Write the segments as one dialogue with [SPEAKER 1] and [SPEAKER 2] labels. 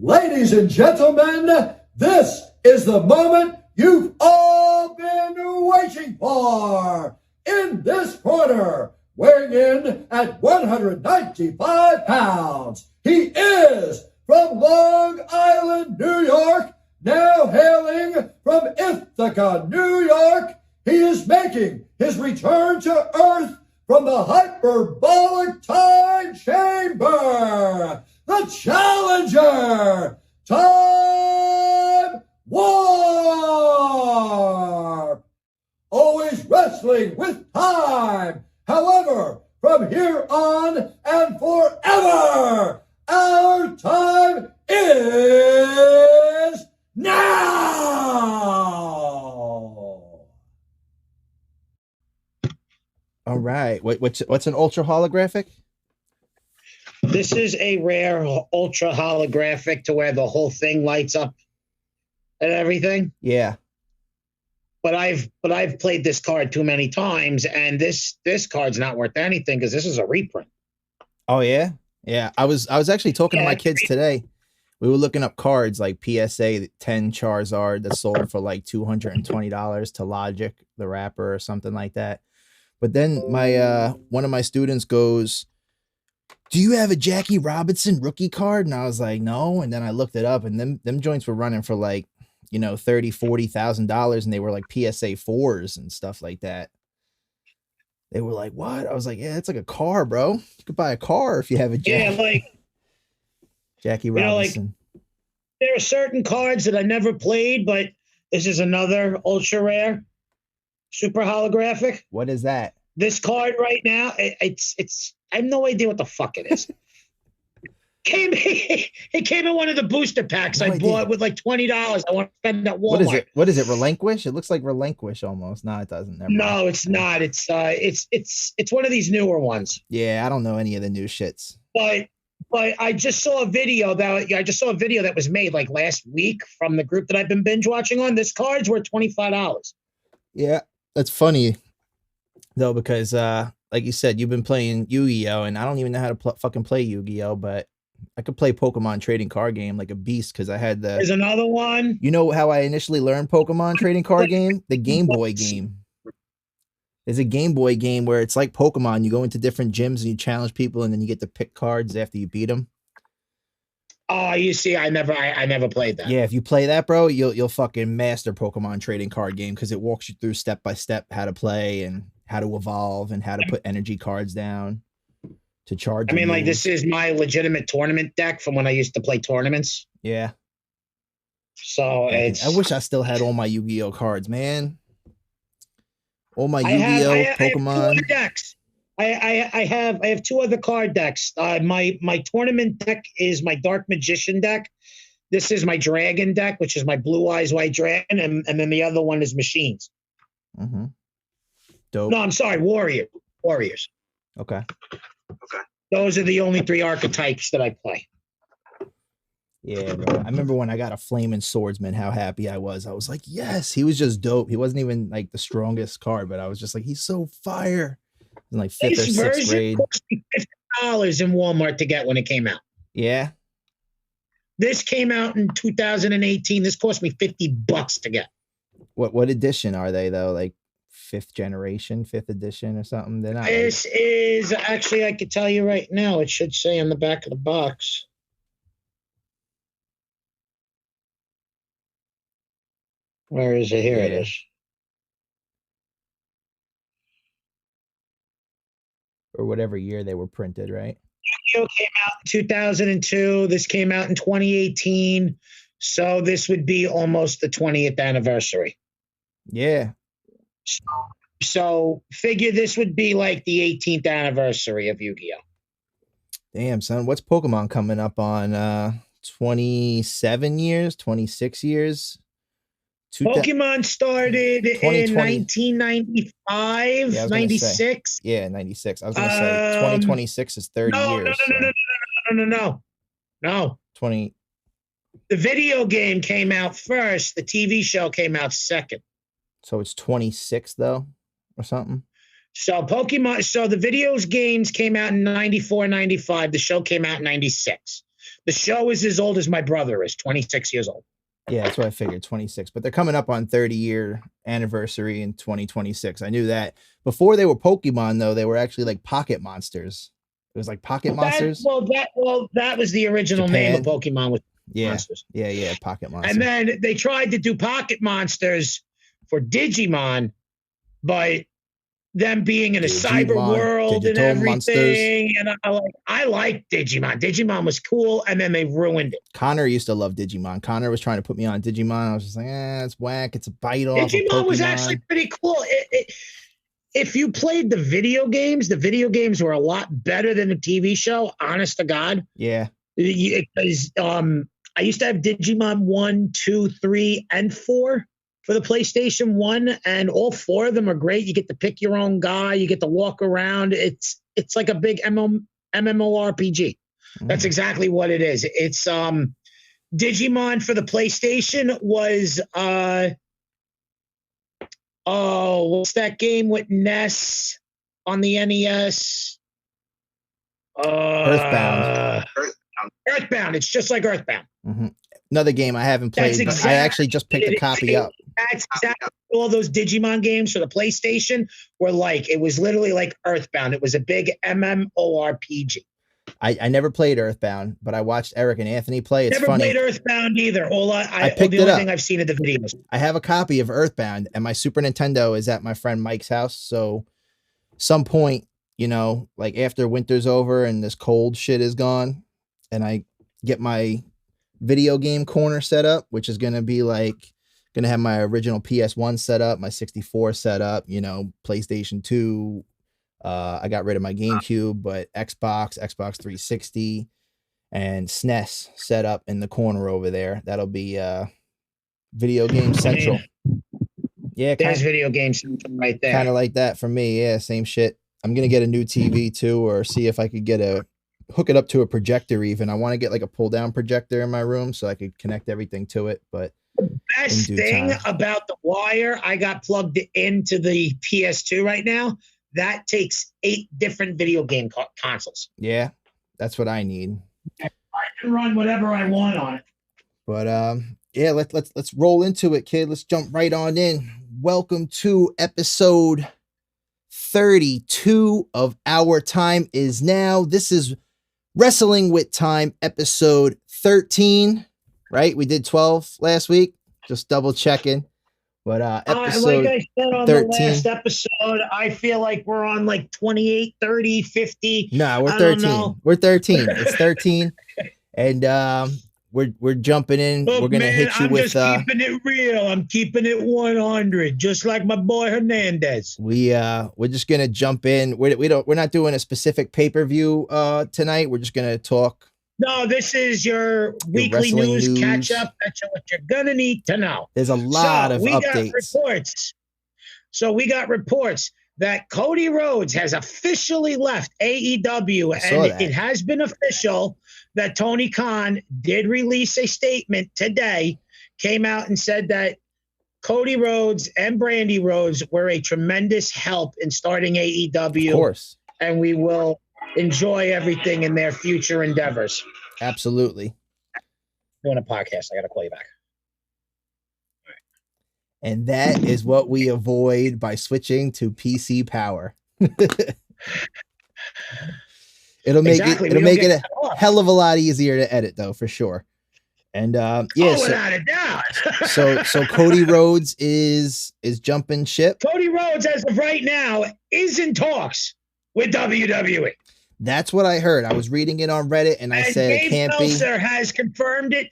[SPEAKER 1] Ladies and gentlemen, this is the moment you've all been waiting for. In this corner, weighing in at 195 pounds, he is from Long Island, New York, now hailing from Ithaca, New York. He is making his return to Earth from the hyperbolic time chamber. The challenger, Time Warp. Always wrestling with time. However, from here on and forever, our time is now.
[SPEAKER 2] All right. What's an ultra holographic?
[SPEAKER 3] This is a rare ultra holographic to where the whole thing lights up and everything.
[SPEAKER 2] Yeah.
[SPEAKER 3] But I've played this card too many times, and this card's not worth anything because this is a reprint.
[SPEAKER 2] Oh yeah, yeah. I was actually talking to my kids today. We were looking up cards like PSA 10 Charizard that sold for like $220 to Logic, the rapper, or something like that. But then my one of my students goes, "Do you have a Jackie Robinson rookie card?" And I was like, "No." And then I looked it up, and them joints were running for like, you know, $30,000-$40,000, and they were like PSA 4s and stuff like that. They were like, "What?" I was like, "Yeah, it's like a car, bro. You could buy a car if you have a Jackie Robinson."
[SPEAKER 3] Like, there are certain cards that I never played, but this is another ultra rare, super holographic.
[SPEAKER 2] What is that?
[SPEAKER 3] This card right now, it's I have no idea what the fuck it is. It came in one of the booster packs I bought with like $20. I want to spend at Walmart.
[SPEAKER 2] What is it? Relinquish? It looks like Relinquish almost. No, it doesn't.
[SPEAKER 3] No, it's not. It's one of these newer ones.
[SPEAKER 2] Yeah, I don't know any of the new shits.
[SPEAKER 3] But I just saw a video that was made like last week from the group that I've been binge watching on. This card's worth $25.
[SPEAKER 2] Yeah, that's funny though, because like you said, you've been playing Yu-Gi-Oh, and I don't even know how to fucking play Yu-Gi-Oh, but I could play Pokemon trading card game like a beast because I had
[SPEAKER 3] There's another one.
[SPEAKER 2] You know how I initially learned Pokemon trading card game? The Game Boy game. There's a Game Boy game where it's like Pokemon. You go into different gyms and you challenge people, and then you get to pick cards after you beat them.
[SPEAKER 3] Oh, you see, I never played that.
[SPEAKER 2] Yeah, if you play that, bro, you'll fucking master Pokemon trading card game because it walks you through step by step how to play and how to evolve and how to put energy cards down to charge.
[SPEAKER 3] I mean, like, this is my legitimate tournament deck from when I used to play tournaments.
[SPEAKER 2] Yeah.
[SPEAKER 3] So
[SPEAKER 2] I wish I still had all my Yu-Gi-Oh cards, man. All my Yu-Gi-Oh, Pokemon
[SPEAKER 3] decks. I have two other card decks. My tournament deck is my Dark Magician deck. This is my Dragon deck, which is my Blue Eyes White Dragon, and then the other one is Machines.
[SPEAKER 2] Mm-hmm. Dope.
[SPEAKER 3] No, I'm sorry, Warriors.
[SPEAKER 2] Okay.
[SPEAKER 3] Those are the only three archetypes that I play.
[SPEAKER 2] Yeah, bro. I remember when I got a Flaming Swordsman, how happy I was. I was like, yes, he was just dope. He wasn't even like the strongest card, but I was just like, he's so fire. In like 5th or 6th grade.
[SPEAKER 3] Cost me $50 in Walmart to get when it came out.
[SPEAKER 2] Yeah.
[SPEAKER 3] This came out in 2018. This cost me $50 to get.
[SPEAKER 2] What edition are they though? Like 5th generation, 5th edition or something? They're not.
[SPEAKER 3] This is actually, I could tell you right now, it should say on the back of the box. Where is it? Here it is.
[SPEAKER 2] Or whatever year they were printed, right?
[SPEAKER 3] Yu-Gi-Oh came out in 2002. This came out in 2018. So this would be almost the 20th anniversary.
[SPEAKER 2] Yeah.
[SPEAKER 3] So figure this would be like the 18th anniversary of Yu-Gi-Oh.
[SPEAKER 2] Damn, son. What's Pokemon coming up on? 27 years, 26 years?
[SPEAKER 3] Pokemon started in 1995,
[SPEAKER 2] yeah,
[SPEAKER 3] 96.
[SPEAKER 2] Yeah, 96. I was going to say 2026 is 30 years.
[SPEAKER 3] No.
[SPEAKER 2] 20.
[SPEAKER 3] The video game came out first. The TV show came out second.
[SPEAKER 2] So it's 26 though, or something.
[SPEAKER 3] So the games came out in 94, 95. The show came out in 96. The show is as old as my brother is, 26 years old.
[SPEAKER 2] Yeah, that's what I figured, 26. But they're coming up on 30-year anniversary in 2026. I knew that. Before they were Pokemon, though, they were actually like Pocket Monsters. It was like Pocket Monsters.
[SPEAKER 3] That was the original name of Pokemon with Monsters.
[SPEAKER 2] Yeah, Pocket Monsters.
[SPEAKER 3] And then they tried to do Pocket Monsters for Digimon, but them being in a cyber world and everything, and I like Digimon. Digimon was cool, and then they ruined it.
[SPEAKER 2] Connor used to love Digimon. Connor was trying to put me on Digimon. I was just like, it's whack. It's a bite off.
[SPEAKER 3] Digimon was actually pretty cool. If you played the video games were a lot better than the TV show. Honest to God.
[SPEAKER 2] Yeah.
[SPEAKER 3] Because I used to have Digimon 1, 2, 3, and 4. For the PlayStation 1, and all 4 of them are great. You get to pick your own guy. You get to walk around. It's like a big MMORPG. That's exactly what it is. It's Digimon for the PlayStation was what's that game with Ness on the NES?
[SPEAKER 2] Earthbound.
[SPEAKER 3] Earthbound. It's just like Earthbound.
[SPEAKER 2] Mm-hmm. Another game I haven't played, but I actually just picked a copy up.
[SPEAKER 3] That's exactly all those Digimon games for the PlayStation were like. It was literally like Earthbound. It was a big MMORPG.
[SPEAKER 2] I never played Earthbound, but I watched Eric and Anthony play. It's funny.
[SPEAKER 3] Never played Earthbound either.
[SPEAKER 2] I picked
[SPEAKER 3] the
[SPEAKER 2] it
[SPEAKER 3] only
[SPEAKER 2] up.
[SPEAKER 3] thing I've seen of the videos.
[SPEAKER 2] I have a copy of Earthbound, and my Super Nintendo is at my friend Mike's house. So some point, like after winter's over and this cold shit is gone, and I get my video game corner set up, which is going to be like going to have my original PS1 set up, my 64 set up, PlayStation 2. I got rid of my GameCube, but Xbox 360, and SNES set up in the corner over there. That'll be video game central. Yeah,
[SPEAKER 3] there's video game central right there.
[SPEAKER 2] Kind of like that for me. Yeah, same shit. I'm going to get a new TV too, or see if I could hook it up to a projector even. I want to get like a pull down projector in my room so I could connect everything to it. But
[SPEAKER 3] the best thing about the wire, I got plugged into the PS2 right now. That takes 8 different video game consoles.
[SPEAKER 2] Yeah, that's what I need.
[SPEAKER 3] I can run whatever I want on it.
[SPEAKER 2] But yeah, let's roll into it, kid. Let's jump right on in. Welcome to episode 32 of Our Time Is Now. This is Wrestling with Time, episode 13, right? We did 12 last week. Just double checking. But episode
[SPEAKER 3] like I said on
[SPEAKER 2] 13.
[SPEAKER 3] The last episode, I feel like we're on like 28, 30, 50.
[SPEAKER 2] No, we're 13. We're 13. It's 13. And we're jumping in.
[SPEAKER 3] Look,
[SPEAKER 2] we're gonna hit you with
[SPEAKER 3] keeping it real. I'm keeping it 100, just like my boy Hernandez.
[SPEAKER 2] We're just gonna jump in. We're not doing a specific pay-per-view tonight. We're just gonna talk.
[SPEAKER 3] No, this is your weekly news catch up. That's what you're gonna need to know.
[SPEAKER 2] There's a lot of updates.
[SPEAKER 3] We got reports that Cody Rhodes has officially left AEW, and it has been official that Tony Khan did release a statement today, came out and said that Cody Rhodes and Brandy Rhodes were a tremendous help in starting AEW.
[SPEAKER 2] Of course.
[SPEAKER 3] And we will enjoy everything in their future endeavors.
[SPEAKER 2] Absolutely.
[SPEAKER 3] Doing a podcast. I got to call you back.
[SPEAKER 2] And that is what we avoid by switching to PC power. It'll make it a hell of a lot easier to edit, though, for sure. And
[SPEAKER 3] without a doubt.
[SPEAKER 2] so Cody Rhodes is jumping ship.
[SPEAKER 3] Cody Rhodes, as of right now, is in talks with WWE.
[SPEAKER 2] That's what I heard. I was reading it on Reddit, and I said it can't be.
[SPEAKER 3] Dave Meltzer has confirmed it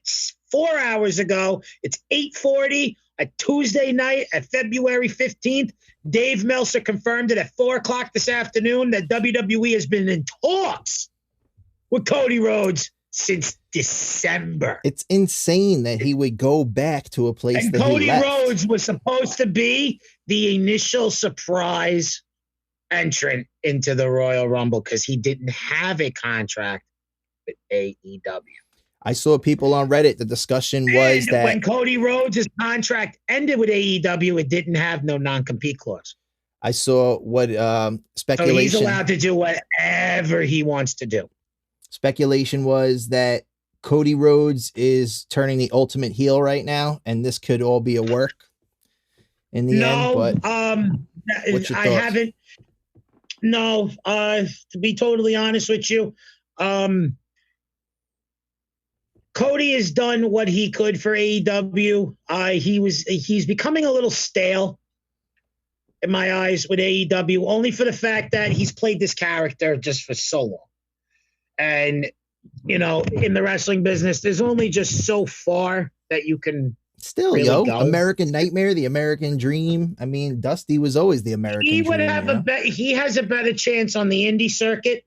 [SPEAKER 3] 4 hours ago. It's 8:40, a Tuesday night at February 15th. Dave Meltzer confirmed it at 4 o'clock this afternoon that WWE has been in talks with Cody Rhodes since December.
[SPEAKER 2] It's insane that he would go back to a place
[SPEAKER 3] and
[SPEAKER 2] that
[SPEAKER 3] Cody
[SPEAKER 2] he left.
[SPEAKER 3] Rhodes was supposed to be the initial surprise entrant into the Royal Rumble because he didn't have a contract with AEW.
[SPEAKER 2] I saw people on Reddit. The discussion was that
[SPEAKER 3] when Cody Rhodes' contract ended with AEW, it didn't have no non-compete clause.
[SPEAKER 2] I saw what speculation.
[SPEAKER 3] So he's allowed to do whatever he wants to do.
[SPEAKER 2] Speculation was that Cody Rhodes is turning the ultimate heel right now, and this could all be a work in the end. But what's your
[SPEAKER 3] I
[SPEAKER 2] thoughts?
[SPEAKER 3] haven't. No, to be totally honest with you, Cody has done what he could for AEW. He's becoming a little stale in my eyes with AEW, only for the fact that he's played this character just for so long. And, you know, in the wrestling business, there's only just so far that you can
[SPEAKER 2] still
[SPEAKER 3] really go.
[SPEAKER 2] American Nightmare, the American Dream. I mean, Dusty was always the American
[SPEAKER 3] He would
[SPEAKER 2] Dream.
[SPEAKER 3] have he has a better chance on the indie circuit.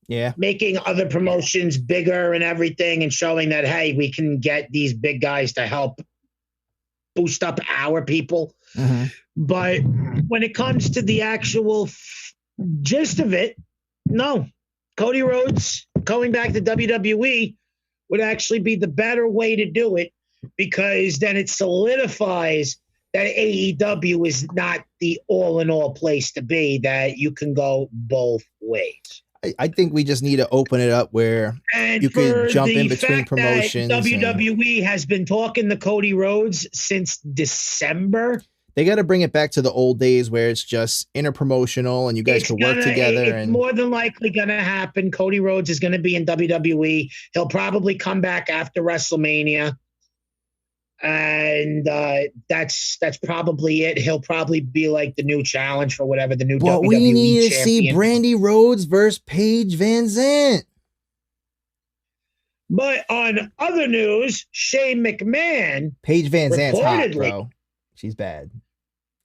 [SPEAKER 2] Yeah.
[SPEAKER 3] Making other promotions bigger and everything and showing that, hey, we can get these big guys to help boost up our people.
[SPEAKER 2] Mm-hmm.
[SPEAKER 3] But when it comes to the actual gist of it, no. Cody Rhodes going back to WWE would actually be the better way to do it, because then it solidifies that AEW is not the all-in-all place to be, that you can go both ways.
[SPEAKER 2] I think we just need to open it up where you could jump in between promotions.
[SPEAKER 3] WWE has been talking to Cody Rhodes since December.
[SPEAKER 2] They got to bring it back to the old days where it's just interpromotional and you guys can work together.
[SPEAKER 3] It's more than likely going to happen. Cody Rhodes is going to be in WWE. He'll probably come back after WrestleMania. And that's probably it. He'll probably be like the new challenge for whatever the new WWE champion.
[SPEAKER 2] We need to see Brandy Rhodes versus Paige Van Zandt.
[SPEAKER 3] But on other news, Shane McMahon,
[SPEAKER 2] Paige Van Zandt's hot, bro. She's bad.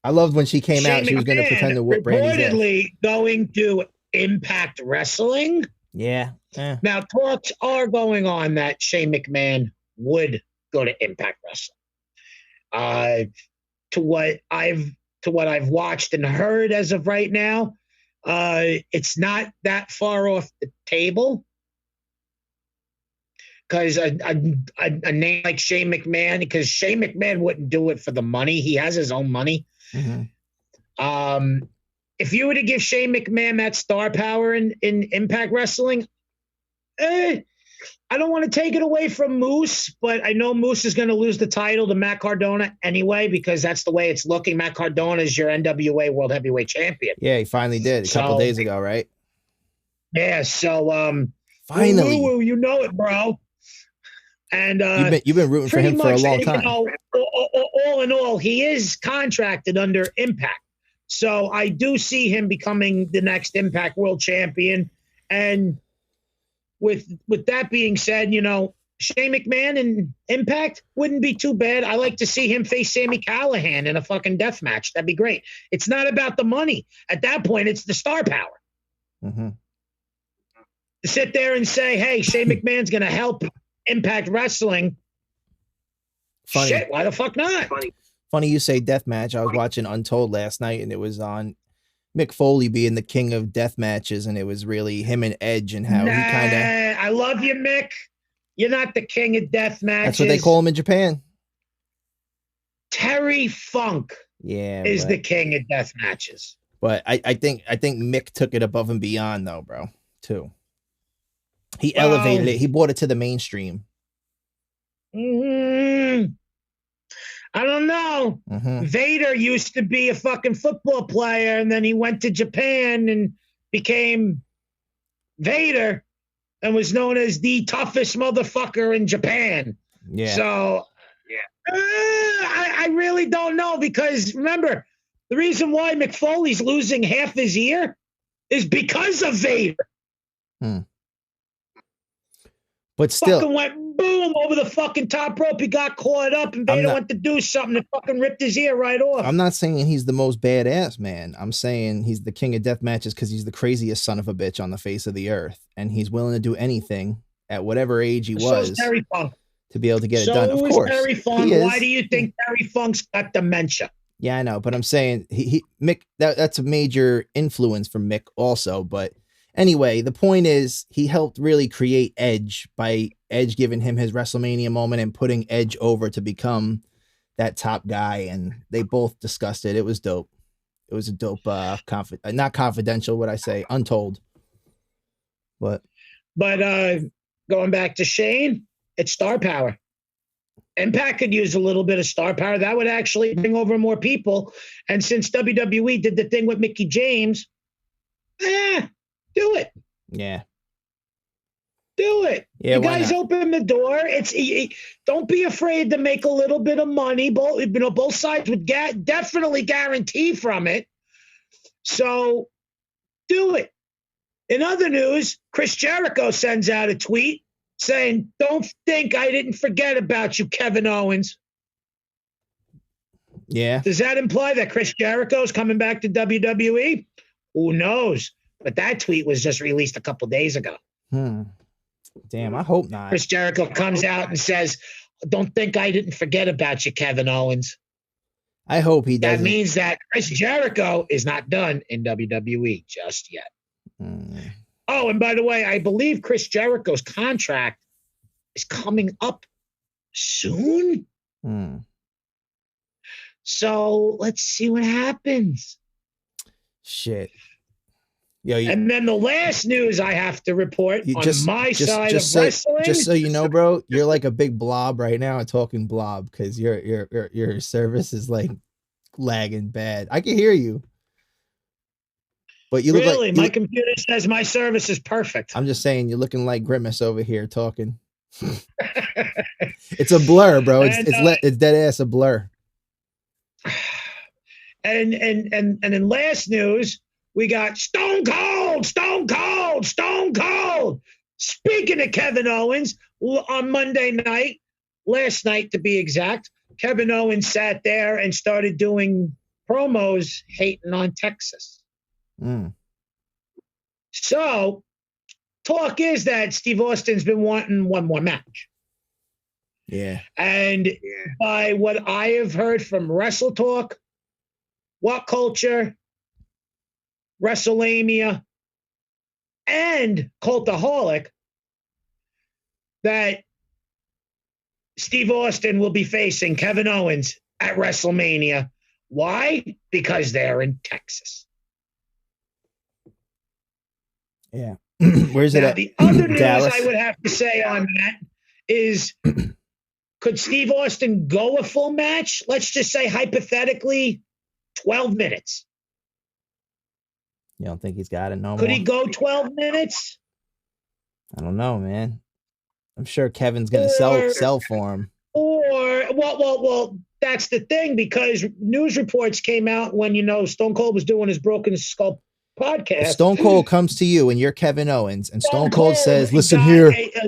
[SPEAKER 2] I loved when she came out. She was going to pretend to whip Brandy's ass.
[SPEAKER 3] Reportedly going to Impact Wrestling.
[SPEAKER 2] Yeah.
[SPEAKER 3] Now talks are going on that Shane McMahon would go to Impact Wrestling. To what I've watched and heard as of right now, it's not that far off the table. Because a name like Shane McMahon, because Shane McMahon wouldn't do it for the money. He has his own money.
[SPEAKER 2] Mm-hmm.
[SPEAKER 3] If you were to give Shane McMahon that star power in Impact Wrestling, I don't want to take it away from Moose, but I know Moose is going to lose the title to Matt Cardona anyway, because that's the way it's looking. Matt Cardona is your NWA World Heavyweight Champion.
[SPEAKER 2] Yeah, he finally did a couple days ago, right?
[SPEAKER 3] Yeah, so
[SPEAKER 2] finally,
[SPEAKER 3] you know it, bro. And
[SPEAKER 2] you've been rooting for him for a long time.
[SPEAKER 3] You know, all in all, he is contracted under Impact, so I do see him becoming the next Impact World Champion. And with that being said, you know, Shane McMahon and Impact wouldn't be too bad. I like to see him face Sami Callihan in a fucking death match. That'd be great. It's not about the money at that point; it's the star power.
[SPEAKER 2] Mm-hmm.
[SPEAKER 3] To sit there and say, "Hey, Shane McMahon's going to help Impact Wrestling."
[SPEAKER 2] Funny.
[SPEAKER 3] Shit, why the fuck not?
[SPEAKER 2] Funny you say death match. I was watching Untold last night, and it was on Mick Foley being the king of death matches, and it was really him and Edge and how he kind of.
[SPEAKER 3] I love you, Mick. You're not the king of death matches.
[SPEAKER 2] That's what they call him in Japan.
[SPEAKER 3] Terry Funk is the king of death matches.
[SPEAKER 2] But I think Mick took it above and beyond, though, bro. Too. He elevated it. He brought it to the mainstream.
[SPEAKER 3] I don't know.
[SPEAKER 2] Mm-hmm.
[SPEAKER 3] Vader used to be a fucking football player, and then he went to Japan and became Vader and was known as the toughest motherfucker in Japan.
[SPEAKER 2] Yeah.
[SPEAKER 3] So, I really don't know, because remember, the reason why Mick Foley's losing half his ear is because of Vader.
[SPEAKER 2] But still,
[SPEAKER 3] fucking went boom over the fucking top rope. He got caught up, and Vader went to do something and fucking ripped his ear right off.
[SPEAKER 2] I'm not saying he's the most badass man. I'm saying he's the king of death matches because he's the craziest son of a bitch on the face of the earth, and he's willing to do anything at whatever age he was
[SPEAKER 3] Terry Funk
[SPEAKER 2] to be able to get it done. Of course,
[SPEAKER 3] Terry Funk. Why do you think Terry Funk's got dementia?
[SPEAKER 2] Yeah, I know, but I'm saying Mick. That's a major influence from Mick also, but. Anyway, the point is he helped really create Edge by Edge giving him his WrestleMania moment and putting Edge over to become that top guy. And they both discussed it. It was dope. It was a dope, not confidential, what I say, untold. But
[SPEAKER 3] going back to Shane, it's star power. Impact could use a little bit of star power. That would actually bring over more people. And since WWE did the thing with Mickey James, do it.
[SPEAKER 2] Yeah.
[SPEAKER 3] Do it.
[SPEAKER 2] Yeah,
[SPEAKER 3] you
[SPEAKER 2] why
[SPEAKER 3] guys
[SPEAKER 2] not?
[SPEAKER 3] open the door. Don't be afraid to make a little bit of money. Both sides would definitely guarantee from it. So do it. In other news, Chris Jericho sends out a tweet saying, "Don't think I didn't forget about you, Kevin Owens."
[SPEAKER 2] Yeah.
[SPEAKER 3] Does that imply that Chris Jericho is coming back to WWE? Who knows? But that tweet was just released a couple days ago.
[SPEAKER 2] Damn, I hope not.
[SPEAKER 3] Chris Jericho comes out and says, "Don't think I didn't forget about you, Kevin Owens."
[SPEAKER 2] I hope he doesn't.
[SPEAKER 3] That means that Chris Jericho is not done in WWE just yet. Oh, and by the way, I believe Chris Jericho's contract is coming up soon. So let's see what happens.
[SPEAKER 2] Shit. Yo,
[SPEAKER 3] and then the last news I have to report on my side of wrestling.
[SPEAKER 2] Just so you know, bro, you're like a big blob right now, a talking blob, because your service is like lagging bad. I can hear you, but you look
[SPEAKER 3] really.
[SPEAKER 2] like
[SPEAKER 3] My computer says my service is perfect.
[SPEAKER 2] I'm just saying, you're looking like Grimace over here talking. It's a blur, bro. It's dead ass a blur.
[SPEAKER 3] And in last news, we got Stone Cold. Speaking of Kevin Owens, on Monday night, last night to be exact, Kevin Owens sat there and started doing promos hating on Texas. So, talk is that Steve Austin's been wanting one more match.
[SPEAKER 2] Yeah.
[SPEAKER 3] And by what I have heard from Wrestle Talk, What Culture, WrestleMania, and Cultaholic, that Steve Austin will be facing Kevin Owens at WrestleMania. Why? Because they're in Texas.
[SPEAKER 2] Yeah. Where's it at?
[SPEAKER 3] The other news
[SPEAKER 2] Dallas?
[SPEAKER 3] I would have to say on that is, could Steve Austin go a full match? Let's just say hypothetically 12 minutes.
[SPEAKER 2] You don't think he's got it no more?
[SPEAKER 3] Could he go 12 minutes?
[SPEAKER 2] I don't know, man. I'm sure Kevin's gonna sell for him.
[SPEAKER 3] Or well, that's the thing, because news reports came out when Stone Cold was doing his Broken Skull podcast.
[SPEAKER 2] If Stone Cold comes to you and you're Kevin Owens, and Stone Cold says, "Listen here, I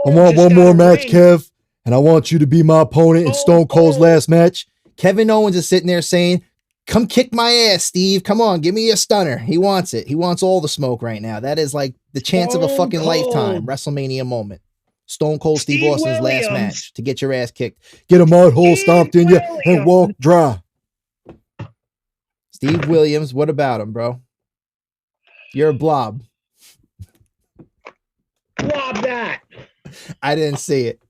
[SPEAKER 2] want one more match, Kev, and I want you to be my opponent in Stone Cold's last match." Kevin Owens is sitting there saying, "Come kick my ass, Steve. Come on, give me a stunner." He wants it. He wants all the smoke right now. That is like the chance of a fucking lifetime WrestleMania moment. Stone Cold Steve Austin's last match to get your ass kicked. Get a mud hole stomped in you and walk dry. Steve Williams, what about him, bro? You're a blob.
[SPEAKER 3] Blob that.
[SPEAKER 2] I didn't see it.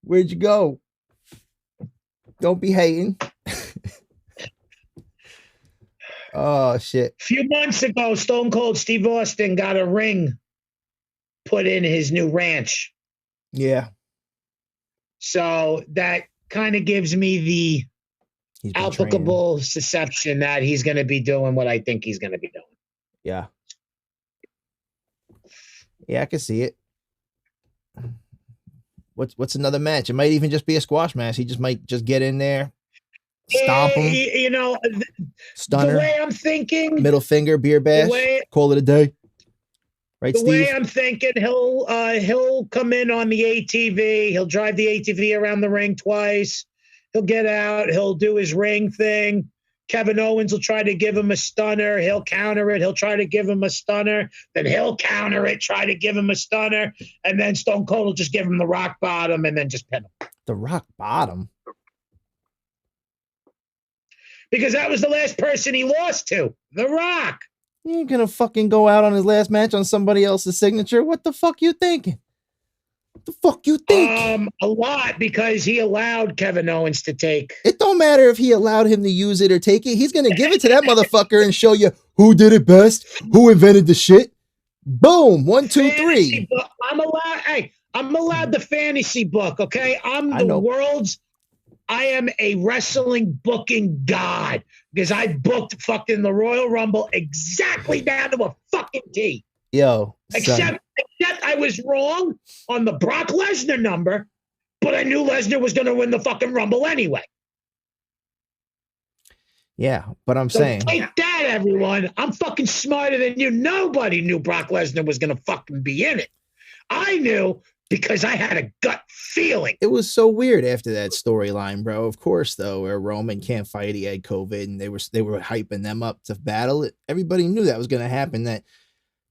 [SPEAKER 2] Where'd you go? Don't be hating. Oh, shit.
[SPEAKER 3] A few months ago, Stone Cold Steve Austin got a ring put in his new ranch.
[SPEAKER 2] Yeah.
[SPEAKER 3] So that kind of gives me the applicable perception that he's going to be doing what I think he's going to be doing.
[SPEAKER 2] Yeah. Yeah, I can see it. What's another match? It might even just be a squash match. He might get in there, stomp him. Stunner.
[SPEAKER 3] The way I'm thinking,
[SPEAKER 2] middle finger, beer bash, call it a day. Right, Steve? The
[SPEAKER 3] way I'm thinking, he'll come in on the ATV. He'll drive the ATV around the ring twice. He'll get out. He'll do his ring thing. Kevin Owens will try to give him a stunner. He'll counter it. He'll try to give him a stunner. Then he'll counter it, try to give him a stunner. And then Stone Cold will just give him the rock bottom and then just pin him.
[SPEAKER 2] The rock bottom?
[SPEAKER 3] Because that was the last person he lost to. The Rock.
[SPEAKER 2] You ain't gonna fucking go out on his last match on somebody else's signature. What the fuck you thinking? What the fuck you think?
[SPEAKER 3] A lot, because he allowed Kevin Owens to take.
[SPEAKER 2] It don't matter if he allowed him to use it or take it. He's gonna give it to that motherfucker and show you who did it best, who invented the shit. Boom. 1, 2, 3.
[SPEAKER 3] I'm allowed. Hey, I'm allowed the fantasy book. Okay, I am a wrestling booking god because I booked fucking the Royal Rumble exactly down to a fucking T.
[SPEAKER 2] Yo,
[SPEAKER 3] except I was wrong on the Brock Lesnar number, but I knew Lesnar was going to win the fucking Rumble anyway.
[SPEAKER 2] Yeah, but I'm saying,
[SPEAKER 3] take that, everyone. I'm fucking smarter than you. Nobody knew Brock Lesnar was going to fucking be in it. I knew because I had a gut feeling.
[SPEAKER 2] It was so weird after that storyline, bro. Of course, though, where Roman can't fight, he had COVID, and they were hyping them up to battle it. Everybody knew that was going to happen. That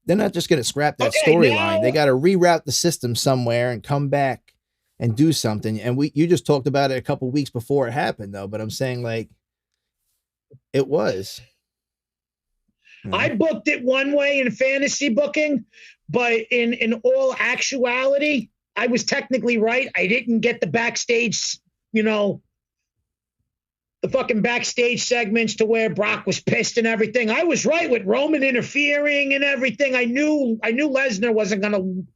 [SPEAKER 2] they're not just going to scrap that storyline. They got to reroute the system somewhere and come back and do something. And you just talked about it a couple weeks before it happened, though. But I'm saying, like, it was.
[SPEAKER 3] I booked it one way in fantasy booking, but in all actuality, I was technically right. I didn't get the backstage, the fucking backstage segments to where Brock was pissed and everything. I was right with Roman interfering and everything. I knew Lesnar wasn't going to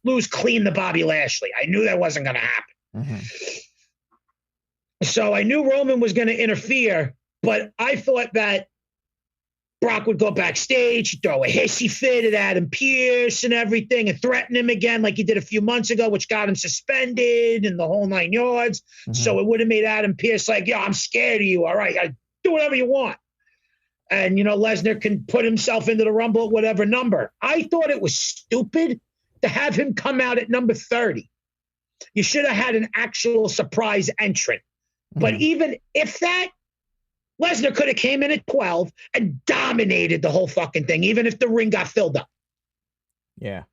[SPEAKER 3] lose clean to Bobby Lashley. I knew that wasn't going to happen.
[SPEAKER 2] Mm-hmm.
[SPEAKER 3] So I knew Roman was going to interfere, but I thought that Brock would go backstage, throw a hissy fit at Adam Pearce and everything and threaten him again like he did a few months ago, which got him suspended and the whole 9 yards. Mm-hmm. So it would have made Adam Pearce like, I'm scared of you. All right, I do whatever you want. And, Lesnar can put himself into the Rumble at whatever number. I thought it was stupid to have him come out at number 30. You should have had an actual surprise entrant. Mm-hmm. But even if that, Lesnar could have came in at 12 and dominated the whole fucking thing, even if the ring got filled up.
[SPEAKER 2] Yeah.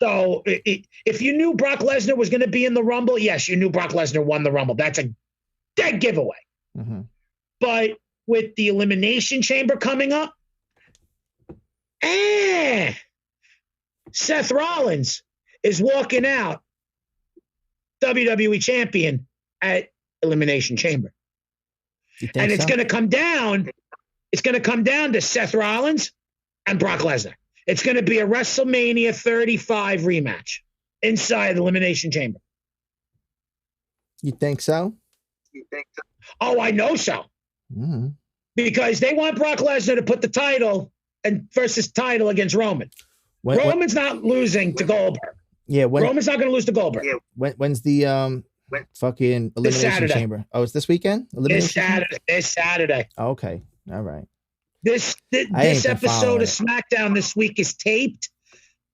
[SPEAKER 3] So if you knew Brock Lesnar was going to be in the Rumble, yes, you knew Brock Lesnar won the Rumble. That's a dead giveaway.
[SPEAKER 2] Mm-hmm.
[SPEAKER 3] But with the Elimination Chamber coming up, Seth Rollins is walking out WWE champion at Elimination Chamber. And it's going to come down. It's going to come down to Seth Rollins and Brock Lesnar. It's going to be a WrestleMania 35 rematch inside the Elimination Chamber.
[SPEAKER 2] You think so?
[SPEAKER 3] Oh, I know so.
[SPEAKER 2] Mm-hmm.
[SPEAKER 3] Because they want Brock Lesnar to put the title versus title against Roman. Roman's not losing to Goldberg.
[SPEAKER 2] Yeah,
[SPEAKER 3] Roman's not going to lose to Goldberg.
[SPEAKER 2] When's the fucking Elimination Chamber? Oh, it's this weekend?
[SPEAKER 3] This Saturday.
[SPEAKER 2] Oh, okay. All right.
[SPEAKER 3] This episode of SmackDown this week is taped.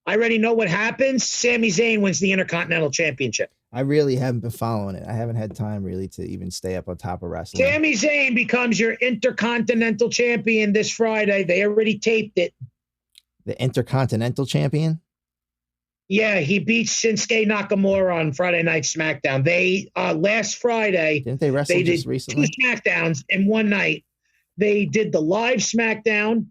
[SPEAKER 3] I already know what happens. Sami Zayn wins the Intercontinental Championship.
[SPEAKER 2] I really haven't been following it. I haven't had time really to even stay up on top of wrestling.
[SPEAKER 3] Sami Zayn becomes your Intercontinental Champion this Friday. They already taped it.
[SPEAKER 2] The Intercontinental Champion?
[SPEAKER 3] Yeah, he beat Shinsuke Nakamura on Friday Night SmackDown. They last Friday
[SPEAKER 2] didn't they wrestle just recently? 2
[SPEAKER 3] SmackDowns in one night. They did the live SmackDown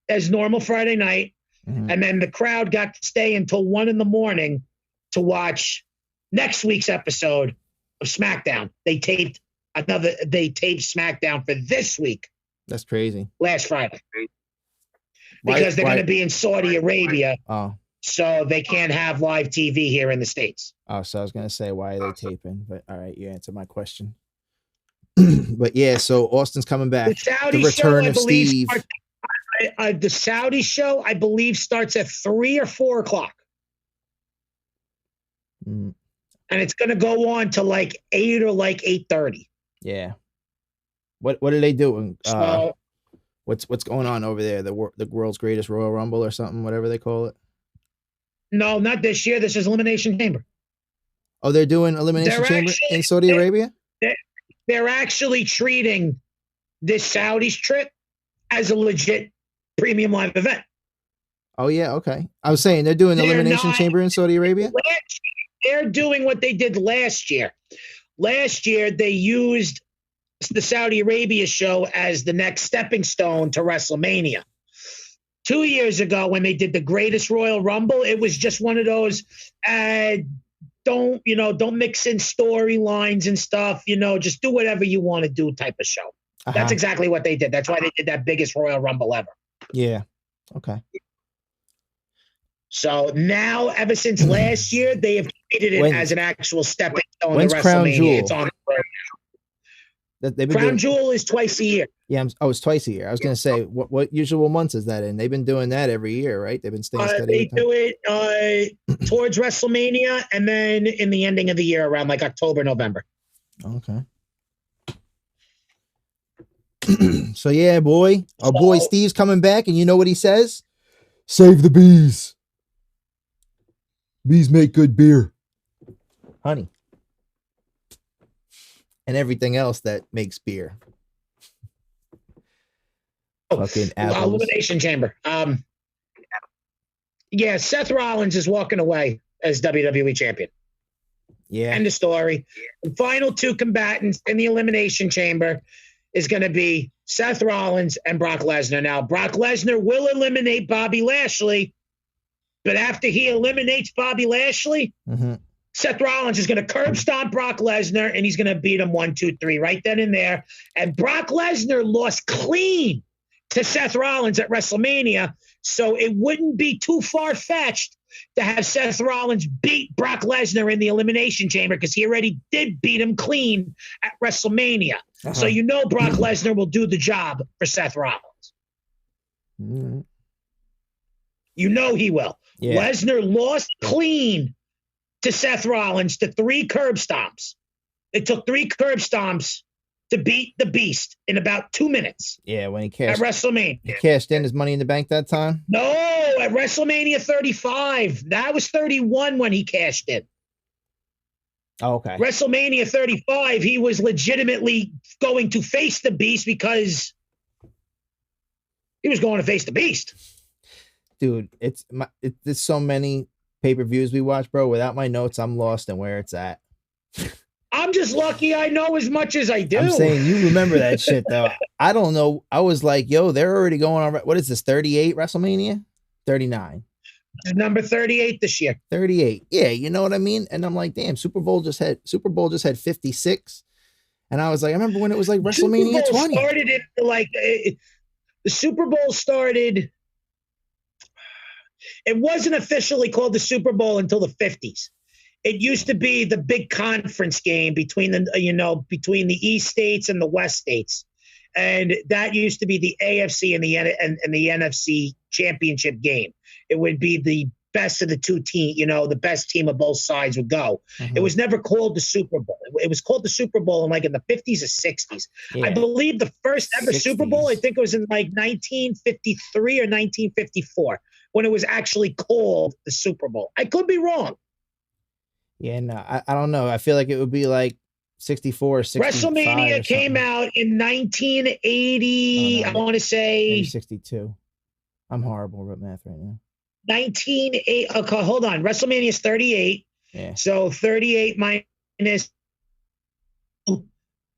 [SPEAKER 3] as normal Friday night, and then the crowd got to stay until 1 a.m. to watch next week's episode of SmackDown. They taped SmackDown for this week.
[SPEAKER 2] That's crazy.
[SPEAKER 3] Last Friday, because they're going to be in Saudi Arabia.
[SPEAKER 2] Oh.
[SPEAKER 3] So they can't have live TV here in the States.
[SPEAKER 2] Oh, so I was going to say, why are they taping? But all right, you answered my question. But yeah, so Austin's coming back. The return of Steve.
[SPEAKER 3] The Saudi show, I believe, starts at 3 or 4 o'clock. And it's going to go on to like 8 or like 8:30.
[SPEAKER 2] Yeah. What are they doing? What's going on over there? The world's greatest Royal Rumble or something, whatever they call it.
[SPEAKER 3] No, not this year. This is Elimination Chamber.
[SPEAKER 2] Oh, they're doing Elimination Chamber in Saudi Arabia?
[SPEAKER 3] They're actually treating this Saudi's trip as a legit premium live event.
[SPEAKER 2] Oh, yeah. Okay. I was saying they're doing Elimination Chamber in Saudi Arabia?
[SPEAKER 3] They're doing what they did last year. Last year, they used the Saudi Arabia show as the next stepping stone to WrestleMania. 2 years ago, when they did the Greatest Royal Rumble, it was just one of those, don't mix in storylines and stuff, just do whatever you want to do type of show. Uh-huh. That's exactly what they did. That's why they did that biggest Royal Rumble ever.
[SPEAKER 2] Yeah. Okay.
[SPEAKER 3] So now, ever since last year, they have treated it as an actual stepping stone to
[SPEAKER 2] when's Crown
[SPEAKER 3] WrestleMania.
[SPEAKER 2] Jewel?
[SPEAKER 3] It's on the road now.
[SPEAKER 2] They've been
[SPEAKER 3] Crown
[SPEAKER 2] doing,
[SPEAKER 3] Jewel is twice a year.
[SPEAKER 2] yeah, it's twice a year. I was gonna say, what usual months is that in? They've been doing that every year, right? They've been staying steady.
[SPEAKER 3] They do it towards WrestleMania, and then in the ending of the year, around like October, November.
[SPEAKER 2] Okay. So yeah, boy, our boy Steve's coming back, and you know what he says? Save the bees. Bees make good beer, honey, and everything else that makes beer. Fucking apples.
[SPEAKER 3] Elimination Chamber. Yeah, Seth Rollins is walking away as WWE champion.
[SPEAKER 2] Yeah.
[SPEAKER 3] End of story. The final two combatants in the Elimination Chamber is going to be Seth Rollins and Brock Lesnar. Now, Brock Lesnar will eliminate Bobby Lashley, but after he eliminates Bobby Lashley, Seth Rollins is going to curb stomp Brock Lesnar, and he's going to beat him 1, 2, 3 right then and there. And Brock Lesnar lost clean to Seth Rollins at WrestleMania, so it wouldn't be too far-fetched to have Seth Rollins beat Brock Lesnar in the Elimination Chamber, because he already did beat him clean at WrestleMania. So you know Brock Lesnar will do the job for Seth Rollins. You know he will. Yeah. Lesnar lost clean to Seth Rollins to 3 curb stomps. It took 3 curb stomps to beat the Beast in about 2 minutes.
[SPEAKER 2] Yeah, when he cashed
[SPEAKER 3] at WrestleMania.
[SPEAKER 2] He cashed in his Money in the Bank that time?
[SPEAKER 3] No, at WrestleMania 35. That was 31 when he cashed in.
[SPEAKER 2] Oh, okay.
[SPEAKER 3] WrestleMania 35, he was legitimately going to face the Beast because he was going to face the Beast.
[SPEAKER 2] Dude, there's so many pay-per-views we watch, bro. Without my notes, I'm lost in where it's at.
[SPEAKER 3] I'm just lucky I know as much as I do.
[SPEAKER 2] I'm saying you remember that shit, though. I don't know. I was like, yo, they're already going on. What is this, 38 WrestleMania? 39.
[SPEAKER 3] Number 38 this year.
[SPEAKER 2] 38. Yeah, you know what I mean? And I'm like, damn, Super Bowl just had 56. And I was like, I remember when it was like WrestleMania 20.
[SPEAKER 3] Started in like the Super Bowl started. It wasn't officially called the Super Bowl until the 50s. It used to be the big conference game between between the East states and the West states. And that used to be the AFC and the NFC championship game. It would be the best of the two teams, the best team of both sides would go. It was never called the Super Bowl. It was called the Super Bowl in the 50s or 60s. Yeah. I believe the first ever 60s. Super Bowl, I think it was in 1953 or 1954 when it was actually called the Super Bowl. I could be wrong.
[SPEAKER 2] Yeah, no, I don't know. I feel like it would be like 64 or 65.
[SPEAKER 3] WrestleMania came out in 1980. I want to say
[SPEAKER 2] 62. I'm horrible at math right now.
[SPEAKER 3] 1980. Okay, hold on. WrestleMania is 38.
[SPEAKER 2] Yeah.
[SPEAKER 3] So 38 minus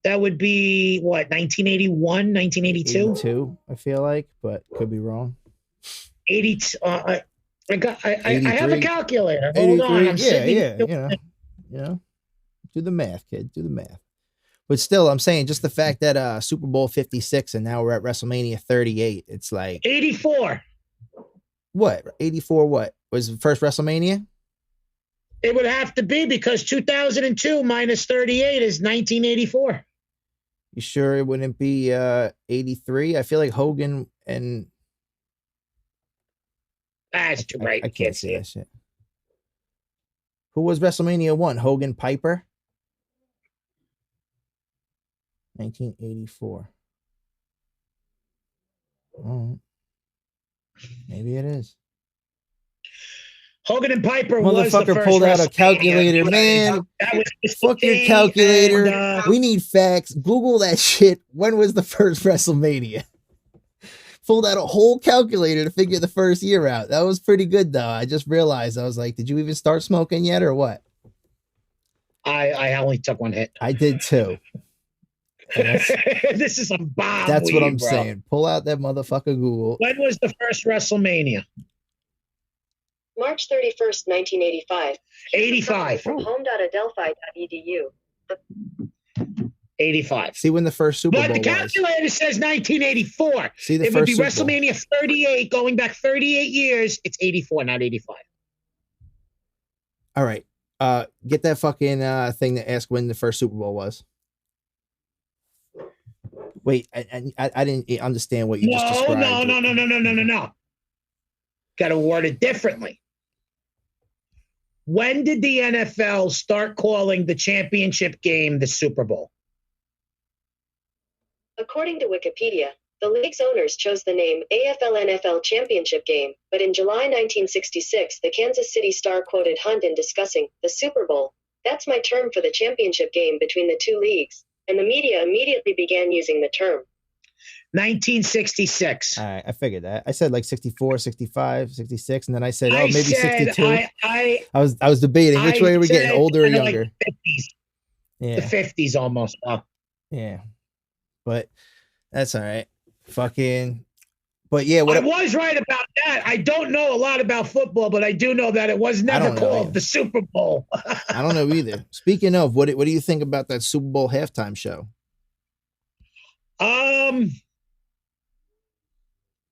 [SPEAKER 3] that would be what? 1981, 1982.
[SPEAKER 2] 82, I feel like, but could be wrong.
[SPEAKER 3] 82. I have a calculator. Hold on. I'm
[SPEAKER 2] do the math, kid. Do the math. But still, I'm saying just the fact that Super Bowl 56 and now we're at WrestleMania 38. It's like
[SPEAKER 3] 84.
[SPEAKER 2] What? 84 what? Was the first WrestleMania?
[SPEAKER 3] It would have to be because 2002 minus 38 is 1984.
[SPEAKER 2] You sure it wouldn't be 83? I feel like Hogan and
[SPEAKER 3] that's too right.
[SPEAKER 2] I can't see that shit. Who was WrestleMania 1? Hogan Piper? 1984. Oh, maybe it is.
[SPEAKER 3] Hogan and Piper was the first
[SPEAKER 2] pulled out a calculator, man. Fuck your calculator. And, we need facts. Google that shit. When was the first WrestleMania? Pulled out a whole calculator to figure the first year out. That was pretty good, though. I just realized, I was like, did you even start smoking yet or what?
[SPEAKER 3] I only took one hit.
[SPEAKER 2] I did too.
[SPEAKER 3] This is a bomb.
[SPEAKER 2] That's what I'm saying. Pull out that motherfucker Google.
[SPEAKER 3] When was the first WrestleMania?
[SPEAKER 4] March 31st, 1985.
[SPEAKER 3] 85.
[SPEAKER 4] From home.adelphi.edu.
[SPEAKER 3] 85.
[SPEAKER 2] See when the first Super
[SPEAKER 3] But
[SPEAKER 2] Bowl
[SPEAKER 3] the calculator
[SPEAKER 2] was.
[SPEAKER 3] says 1984.
[SPEAKER 2] See the
[SPEAKER 3] it would be
[SPEAKER 2] first Super Bowl.
[SPEAKER 3] WrestleMania 38, going back 38 years. It's 84, not 85.
[SPEAKER 2] All right. Get that fucking thing to ask when the first Super Bowl was. Wait, I didn't understand what you just described.
[SPEAKER 3] No. Got to word it differently. When did the NFL start calling the championship game the Super Bowl?
[SPEAKER 4] According to Wikipedia, the league's owners chose the name AFL-NFL Championship Game, but in July 1966, the Kansas City Star quoted Hunt in discussing the Super Bowl. That's my term for the championship game between the two leagues, and the media immediately began using the term.
[SPEAKER 3] 1966.
[SPEAKER 2] All right, I figured that. I said like 64, 65, 66, and then I said, maybe 62. I was debating which way are we getting, older or younger?
[SPEAKER 3] Like 50s.
[SPEAKER 2] Yeah.
[SPEAKER 3] The 50s almost.
[SPEAKER 2] Yeah. But that's all right. Fucking. But yeah,
[SPEAKER 3] I was right about that. I don't know a lot about football, but I do know that it was never called the Super Bowl.
[SPEAKER 2] I don't know either. Speaking of, what do you think about that Super Bowl halftime show?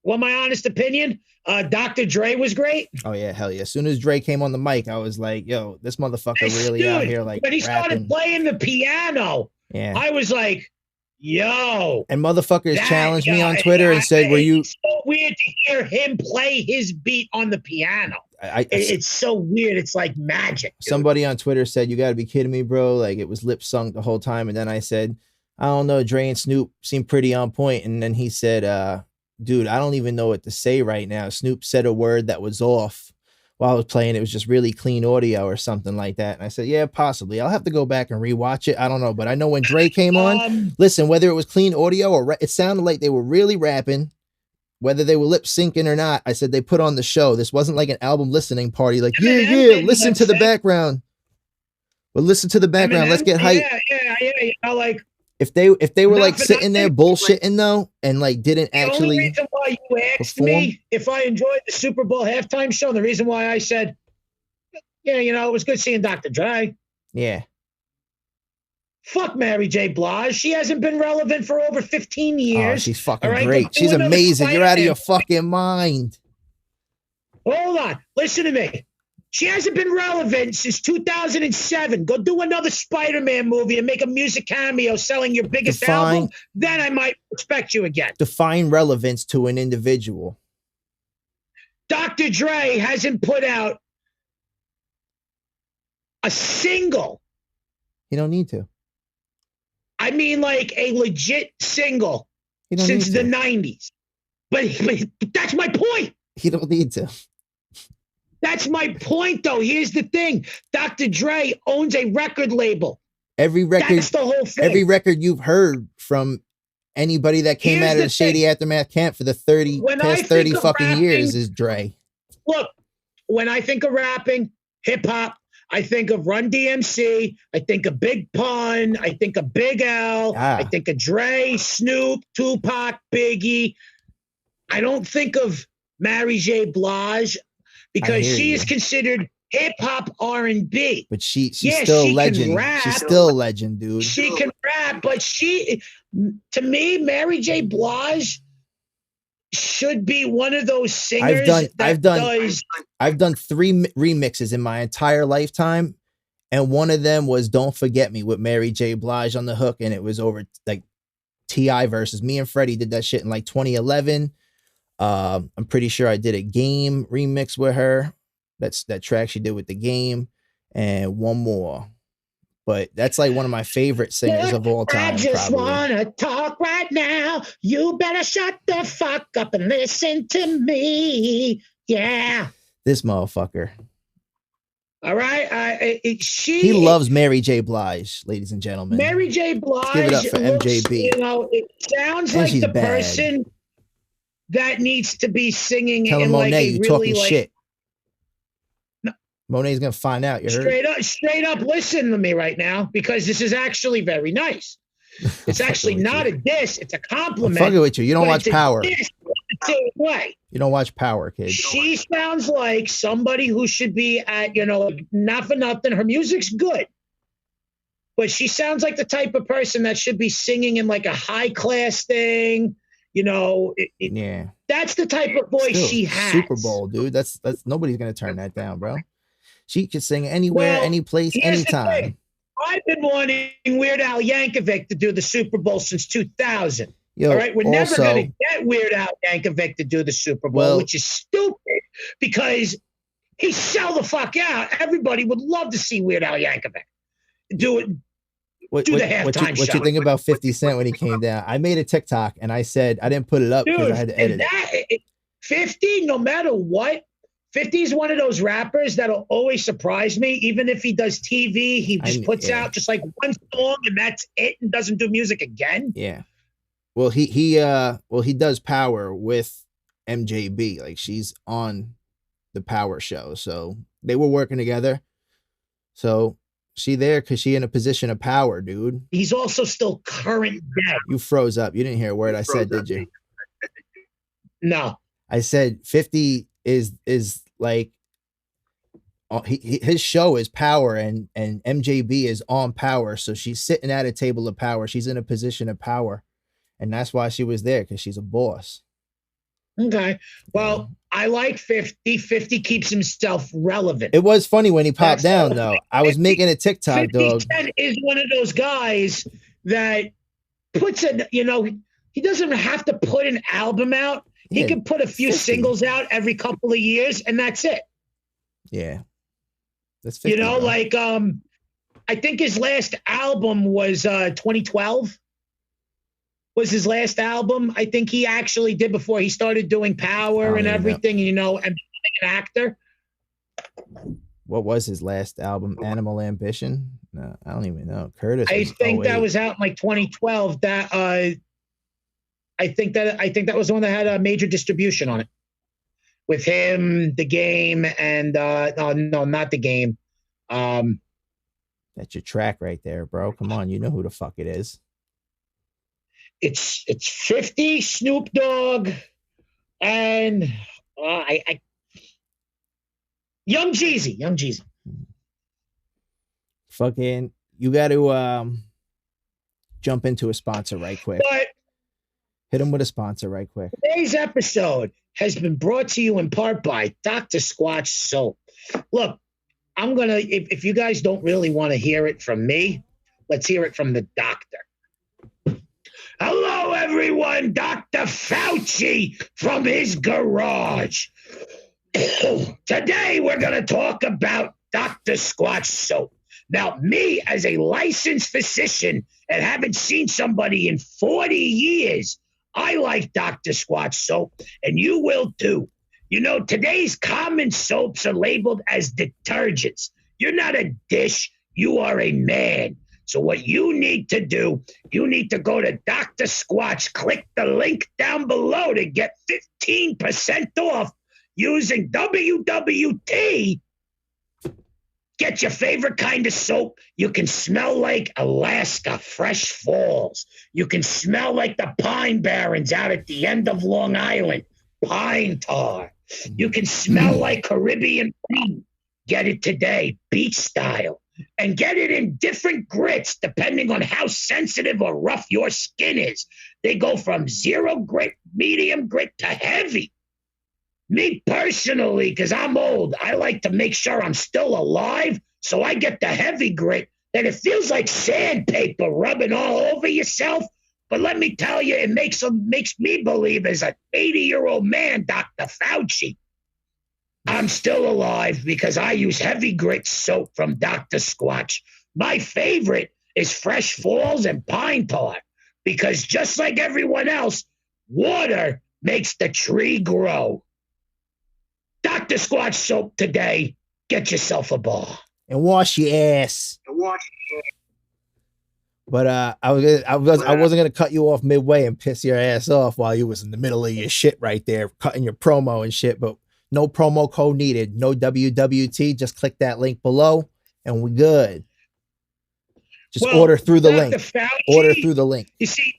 [SPEAKER 3] Well, my honest opinion, Dr. Dre was great.
[SPEAKER 2] Oh yeah, hell yeah! As soon as Dre came on the mic, I was like, "Yo, this motherfucker really out here like."
[SPEAKER 3] When he started playing the piano, I was like, "Yo!"
[SPEAKER 2] And motherfuckers challenged me on Twitter and said, "Were you?"
[SPEAKER 3] It's so weird to hear him play his beat on the piano. It's so weird. It's like magic. Dude.
[SPEAKER 2] Somebody on Twitter said, "You got to be kidding me, bro!" Like it was lip sunk the whole time. And then I said, "I don't know." Dre and Snoop seemed pretty on point, and then he said, dude, I don't even know what to say right now. Snoop said a word that was off while I was playing. It was just really clean audio or something like that. And I said, yeah, possibly. I'll have to go back and rewatch it. I don't know. But I know when Dre came on, listen, whether it was clean audio or it sounded like they were really rapping, whether they were lip syncing or not, I said they put on the show. This wasn't like an album listening party. Like, yeah, listen to the background. Well, listen to the background. Let's get hype.
[SPEAKER 3] Yeah. You know, like,
[SPEAKER 2] If they were like sitting there bullshitting though, and like didn't actually.
[SPEAKER 3] The only reason why you asked me if I enjoyed the Super Bowl halftime show, and the reason why I said, yeah, you know, it was good seeing Dr. Dre.
[SPEAKER 2] Yeah.
[SPEAKER 3] Fuck Mary J. Blige. She hasn't been relevant for over 15 years.
[SPEAKER 2] Oh, she's fucking great. She's amazing. You're out of your fucking mind.
[SPEAKER 3] Hold on. Listen to me. She hasn't been relevant since 2007. Go do another Spider-Man movie and make a music cameo selling your biggest album. Then I might respect you again.
[SPEAKER 2] Define relevance to an individual.
[SPEAKER 3] Dr. Dre hasn't put out a single.
[SPEAKER 2] You don't need to.
[SPEAKER 3] I mean, like a legit single since the 90s. But that's my point.
[SPEAKER 2] You don't need to.
[SPEAKER 3] That's my point, though. Here's the thing. Dr. Dre owns a record label.
[SPEAKER 2] Every record,
[SPEAKER 3] that's the whole thing.
[SPEAKER 2] Every record you've heard from anybody that came out of the Shady Aftermath camp for the past 30 fucking years is Dre.
[SPEAKER 3] Look, when I think of rapping, hip-hop, I think of Run DMC. I think of Big Pun. I think of Big L. I think of Dre, Snoop, Tupac, Biggie. I don't think of Mary J. Blige. Because she is considered hip-hop R&B.
[SPEAKER 2] But she's still a legend. She's still a legend, dude.
[SPEAKER 3] She can rap, but to me, Mary J. Blige should be one of those singers
[SPEAKER 2] I've done 3 remixes in my entire lifetime, and one of them was Don't Forget Me with Mary J. Blige on the hook, and it was over like T.I. versus me and Freddie did that shit in like 2011. I'm pretty sure I did a Game remix with her. That's that track she did with the Game, and one more. But that's like one of my favorite singers of all time.
[SPEAKER 3] I just wanna talk right now. You better shut the fuck up and listen to me. Yeah.
[SPEAKER 2] This motherfucker.
[SPEAKER 3] All right.
[SPEAKER 2] He loves Mary J. Blige, ladies and gentlemen.
[SPEAKER 3] Mary J. Blige.
[SPEAKER 2] Let's give it up for MJB.
[SPEAKER 3] You know, it sounds like the person that needs to be singing.
[SPEAKER 2] Tell him,
[SPEAKER 3] like
[SPEAKER 2] Monet, you
[SPEAKER 3] really
[SPEAKER 2] talking shit. No. Monet's gonna find out. You heard?
[SPEAKER 3] Straight up, listen to me right now, because this is actually very nice. It's actually not a diss; it's a compliment.
[SPEAKER 2] I'm fucking with you. You don't watch Power.
[SPEAKER 3] Way.
[SPEAKER 2] You don't watch Power, kid.
[SPEAKER 3] She sounds like somebody who should be at, not for nothing. Her music's good. but she sounds like the type of person that should be singing in like a high class thing. You know,
[SPEAKER 2] Yeah.
[SPEAKER 3] That's the type of voice
[SPEAKER 2] Still,
[SPEAKER 3] she has.
[SPEAKER 2] Super Bowl, dude. That's nobody's gonna turn that down, bro. She can sing anywhere,
[SPEAKER 3] Well,
[SPEAKER 2] any place,
[SPEAKER 3] here's the
[SPEAKER 2] anytime.
[SPEAKER 3] thing. I've been wanting Weird Al Yankovic to do the Super Bowl since 2000.
[SPEAKER 2] Yo,
[SPEAKER 3] all right, we're never
[SPEAKER 2] also,
[SPEAKER 3] going to get Weird Al Yankovic to do the Super Bowl,
[SPEAKER 2] Well-
[SPEAKER 3] which is stupid because he sell the fuck out. Everybody would love to see Weird Al Yankovic do it.
[SPEAKER 2] What
[SPEAKER 3] the
[SPEAKER 2] you
[SPEAKER 3] halftime
[SPEAKER 2] think
[SPEAKER 3] show.
[SPEAKER 2] about 50 Cent when he came down? I made a TikTok and I said I didn't put it up because
[SPEAKER 3] Dude,
[SPEAKER 2] I had to edit it.
[SPEAKER 3] 50, no matter what, 50 is one of those rappers that'll always surprise me. Even if he does TV, he just puts out just like one song and that's it and doesn't do music again.
[SPEAKER 2] Yeah. Well, he does Power with MJB. Like she's on the Power show. So they were working together. So she there because she in a position of power, dude.
[SPEAKER 3] He's also still current dead.
[SPEAKER 2] You froze up. You didn't hear a word I said, did you?
[SPEAKER 3] No.
[SPEAKER 2] I said 50 is like his show is Power and MJB is on Power. So she's sitting at a table of power. She's in a position of power. And that's why she was there, because she's a boss.
[SPEAKER 3] Okay. Well, I like 50. 50 keeps himself relevant.
[SPEAKER 2] It was funny when he popped down, though. I was making a TikTok,
[SPEAKER 3] 50
[SPEAKER 2] dog.
[SPEAKER 3] Cent is one of those guys that puts he doesn't have to put an album out. He
[SPEAKER 2] Yeah,
[SPEAKER 3] can put a few
[SPEAKER 2] 50.
[SPEAKER 3] singles out every couple of years, and that's it.
[SPEAKER 2] Yeah. That's 50, bro.
[SPEAKER 3] Like I think his last album was 2012. Was his last album. I think he actually did before he started doing Power and everything, and becoming an actor.
[SPEAKER 2] What was his last album? Animal Ambition? No, I don't even know. Curtis.
[SPEAKER 3] I think that
[SPEAKER 2] 08.
[SPEAKER 3] was out in like 2012. That I think that was the one that had a major distribution on it. With him, The Game, and no, not The Game.
[SPEAKER 2] That's your track right there, bro. Come on, you know who the fuck it is.
[SPEAKER 3] It's 50, Snoop Dogg, and Young Jeezy.
[SPEAKER 2] Fucking, you got to jump into a sponsor right quick.
[SPEAKER 3] But
[SPEAKER 2] hit him with a sponsor right quick.
[SPEAKER 3] Today's episode has been brought to you in part by Dr. SQUATCH Soap. Look, I'm gonna if you guys don't really want to hear it from me, let's hear it from the doctor. Hello, everyone. Dr. Fauci from his garage. Today, we're going to talk about Dr. SQUATCH Soap. Now, me, as a licensed physician and haven't seen somebody in 40 years, I like Dr. SQUATCH Soap, and you will too. Today's common soaps are labeled as detergents. You're not a dish. You are a man. So what you need to do, you need to go to Dr. SQUATCH, click the link down below to get 15% off using WWT. Get your favorite kind of soap. You can smell like Alaska, fresh falls. You can smell like the Pine Barrens out at the end of Long Island, pine tar. You can smell like Caribbean green. Get it today, beach style. And get it in different grits depending on how sensitive or rough your skin is. They go from 0 grit, medium grit to heavy. Me personally, because I'm old, I like to make sure I'm still alive, so I get the heavy grit that it feels like sandpaper rubbing all over yourself. But let me tell you, it makes me believe as an 80-year-old man, Dr. Fauci, I'm still alive because I use heavy grit soap from Dr. SQUATCH. My favorite is Fresh Falls and Pine Tar because just like everyone else, water makes the tree grow. Dr. SQUATCH soap today. Get yourself a bar.
[SPEAKER 2] And wash your ass. But I wasn't gonna cut you off midway and piss your ass off while you was in the middle of your shit right there, cutting your promo and shit, but no promo code needed. No WWT. Just click that link below and we good. Just order through the link.
[SPEAKER 3] Fauci,
[SPEAKER 2] order through the link.
[SPEAKER 3] You see,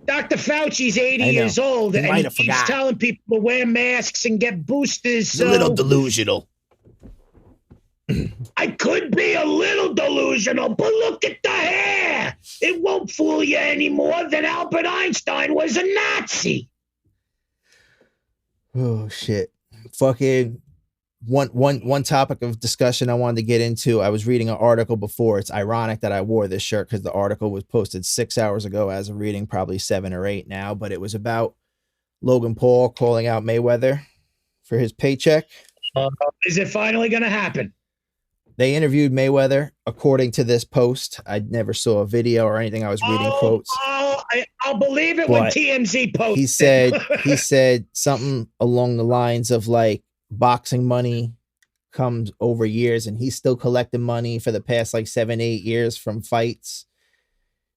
[SPEAKER 3] Dr. Fauci's 80 years old and he keeps telling people to wear masks and get boosters.
[SPEAKER 2] He's a little delusional.
[SPEAKER 3] I could be a little delusional, but look at the hair. It won't fool you any more than Albert Einstein was a Nazi.
[SPEAKER 2] Oh shit. Fucking one topic of discussion I wanted to get into. I was reading an article before. It's ironic that I wore this shirt because the article was posted 6 hours ago as of reading, probably 7 or 8 now, but it was about Logan Paul calling out Mayweather for his paycheck.
[SPEAKER 3] Is it finally going to happen?
[SPEAKER 2] They interviewed Mayweather, according to this post. I never saw a video or anything. I was reading quotes.
[SPEAKER 3] I'll believe it when TMZ posts.
[SPEAKER 2] He said something along the lines of like, boxing money comes over years, and he's still collecting money for the past like 7-8 years from fights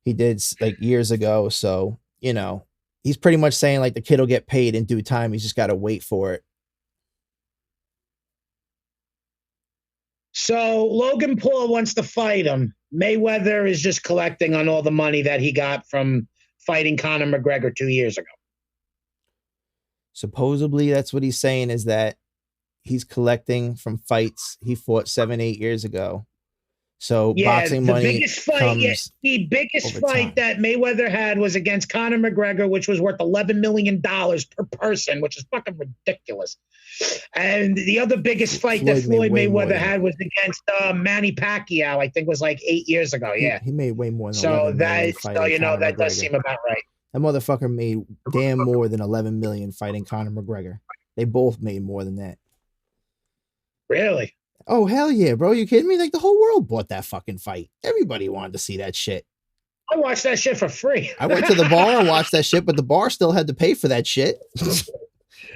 [SPEAKER 2] he did like years ago. So, you know, he's pretty much saying like the kid will get paid in due time. He's just got to wait for it.
[SPEAKER 3] So Logan Paul wants to fight him. Mayweather is just collecting on all the money that he got from fighting Conor McGregor 2 years ago.
[SPEAKER 2] Supposedly that's what he's saying, is that he's collecting from fights he fought 7-8 years ago. So boxing money comes
[SPEAKER 3] the biggest fight that Mayweather had was against Conor McGregor, which was worth $11 million per person, which is fucking ridiculous. And the other biggest fight that Floyd Mayweather had was against Manny Pacquiao, I think was like 8 years ago. Yeah.
[SPEAKER 2] He made way more than
[SPEAKER 3] so that does seem about right.
[SPEAKER 2] That motherfucker made damn more than 11 million fighting Conor McGregor. They both made more than that.
[SPEAKER 3] Really?
[SPEAKER 2] Oh, hell yeah, bro. You kidding me? Like, the whole world bought that fucking fight. Everybody wanted to see that shit.
[SPEAKER 3] I watched that shit for free.
[SPEAKER 2] I went to the bar and watched that shit, but the bar still had to pay for that shit.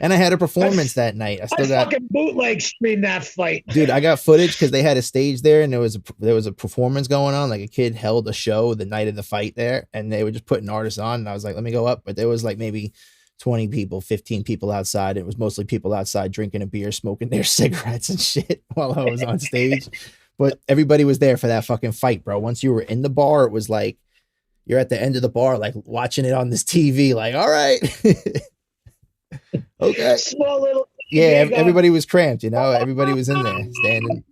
[SPEAKER 2] And I had a performance that night. I
[SPEAKER 3] fucking bootleg streamed that fight.
[SPEAKER 2] Dude, I got footage because they had a stage there, and there was a performance going on. Like, a kid held a show the night of the fight there, and they were just putting artists on, and I was like, let me go up. But there was like maybe 20 people, 15 people outside. It was mostly people outside drinking a beer, smoking their cigarettes and shit while I was on stage. But everybody was there for that fucking fight, bro. Once you were in the bar, it was like you're at the end of the bar, like watching it on this TV, like, all right. Okay.
[SPEAKER 3] Small little.
[SPEAKER 2] Yeah, everybody was cramped, you know, everybody was in there standing.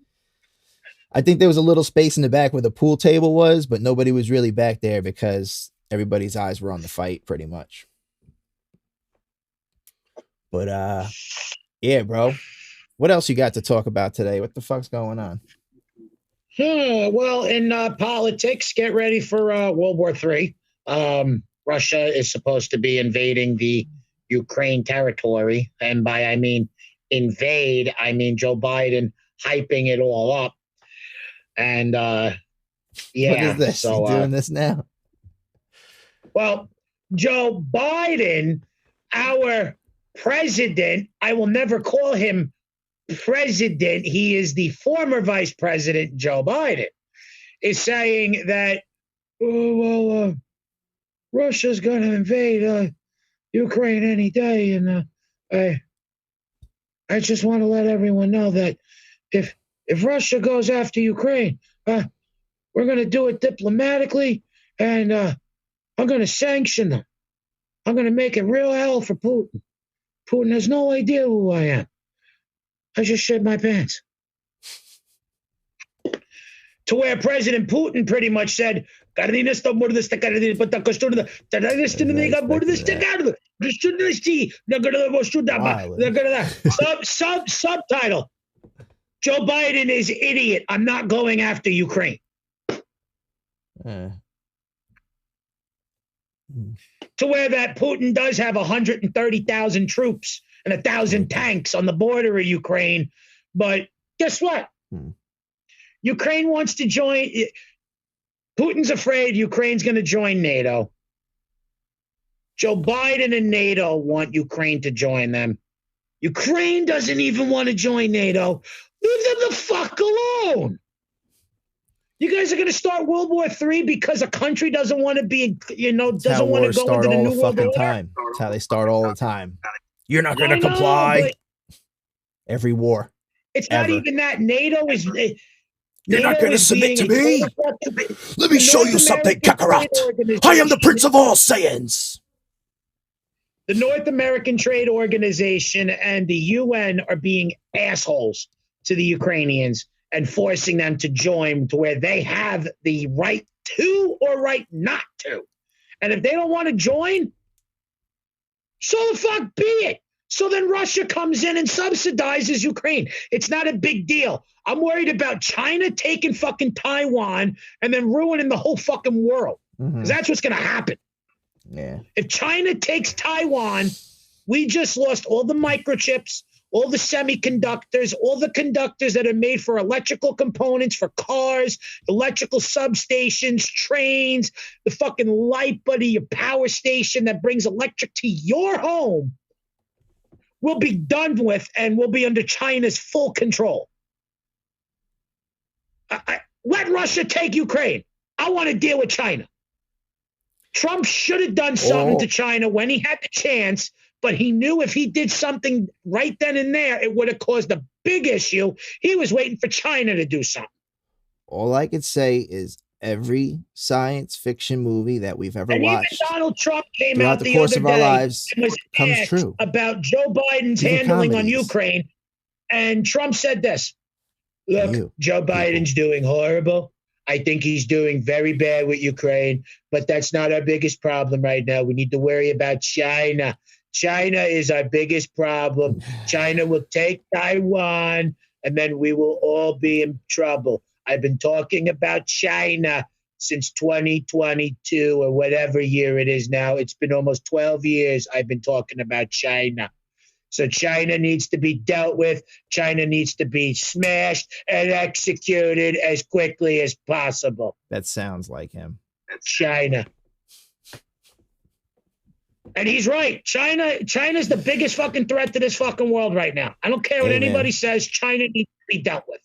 [SPEAKER 2] I think there was a little space in the back where the pool table was, but nobody was really back there because everybody's eyes were on the fight pretty much. But yeah, bro. What else you got to talk about today? What the fuck's going on?
[SPEAKER 3] Well, in politics, get ready for World War III. Russia is supposed to be invading the Ukraine territory, and by I mean invade, I mean Joe Biden hyping it all up. And yeah,
[SPEAKER 2] what is this? So doing this now?
[SPEAKER 3] Well, Joe Biden, our president, I will never call him president. He is the former vice president, Joe Biden, is saying that, Russia's going to invade Ukraine any day. And I just want to let everyone know that if Russia goes after Ukraine, we're going to do it diplomatically, and I'm going to sanction them. I'm going to make it real hell for Putin. Putin has no idea who I am. I just shed my pants. To where President Putin pretty much said, subtitle, Joe Biden is idiot. I'm not going after Ukraine. To where that Putin does have 130,000 troops and 1,000 tanks on the border of Ukraine. But guess what? Ukraine wants to join. Putin's afraid Ukraine's going to join NATO. Joe Biden and NATO want Ukraine to join them. Ukraine doesn't even want to join NATO. Leave them the fuck alone. You guys are going to start World War III because a country doesn't want to be, doesn't want to go into the new world order.
[SPEAKER 2] Time. That's how they start all the time. You're not going to comply. Every war.
[SPEAKER 3] It's ever. Not even that. NATO is.
[SPEAKER 2] You're not going to submit to me. Let me show you something, Kakarot. I am the Prince of all Saiyans.
[SPEAKER 3] The North American Trade Organization and the UN are being assholes to the Ukrainians. and forcing them to join to where they have the right to or right not to. And if they don't want to join, so the fuck be it. So then Russia comes in and subsidizes Ukraine. It's not a big deal. I'm worried about China taking fucking Taiwan and then ruining the whole fucking world. Because that's what's going to happen.
[SPEAKER 2] Yeah.
[SPEAKER 3] If China takes Taiwan, we just lost all the microchips, all the semiconductors, all the conductors that are made for electrical components, for cars, electrical substations, trains, the fucking light buddy, your power station that brings electric to your home will be done with and will be under China's full control. Let Russia take Ukraine. I want to deal with China. Trump should have done something to China when he had the chance, but he knew if he did something right then and there, it would have caused a big issue. He was waiting for China to do something.
[SPEAKER 2] All I could say is every science fiction movie that we've ever
[SPEAKER 3] And
[SPEAKER 2] watched
[SPEAKER 3] even Donald Trump came
[SPEAKER 2] throughout
[SPEAKER 3] out
[SPEAKER 2] the
[SPEAKER 3] the
[SPEAKER 2] course
[SPEAKER 3] other
[SPEAKER 2] of our
[SPEAKER 3] day
[SPEAKER 2] lives
[SPEAKER 3] and was
[SPEAKER 2] comes
[SPEAKER 3] asked
[SPEAKER 2] true.
[SPEAKER 3] about Joe Biden's
[SPEAKER 2] Even
[SPEAKER 3] handling on
[SPEAKER 2] comedies.
[SPEAKER 3] Ukraine. And Trump said this, look, Joe Biden's doing horrible. I think he's doing very bad with Ukraine, but that's not our biggest problem right now. We need to worry about China. China is our biggest problem. China will take Taiwan, and then we will all be in trouble. I've been talking about China since 2022 or whatever year it is now. It's been almost 12 years I've been talking about China. So China needs to be dealt with. China needs to be smashed and executed as quickly as possible.
[SPEAKER 2] That sounds like him.
[SPEAKER 3] China. And he's right. China's the biggest fucking threat to this fucking world right now. I don't care what anybody says. China needs to be dealt with.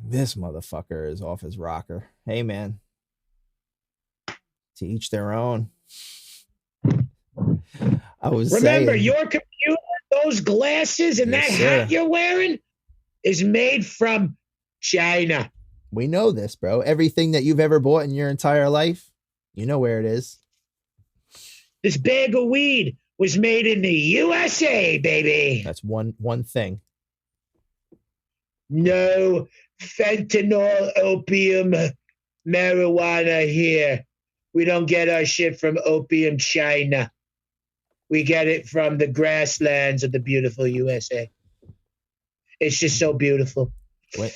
[SPEAKER 2] This motherfucker is off his rocker. Hey, man. To each their own.
[SPEAKER 3] Remember, your computer, those glasses, and
[SPEAKER 2] Yes,
[SPEAKER 3] that
[SPEAKER 2] sir.
[SPEAKER 3] hat you're wearing is made from China.
[SPEAKER 2] We know this, bro. Everything that you've ever bought in your entire life, you know where it is.
[SPEAKER 3] This bag of weed was made in the USA, baby.
[SPEAKER 2] That's one thing.
[SPEAKER 3] No fentanyl, opium, marijuana here. We don't get our shit from opium China. We get it from the grasslands of the beautiful USA. It's just so beautiful.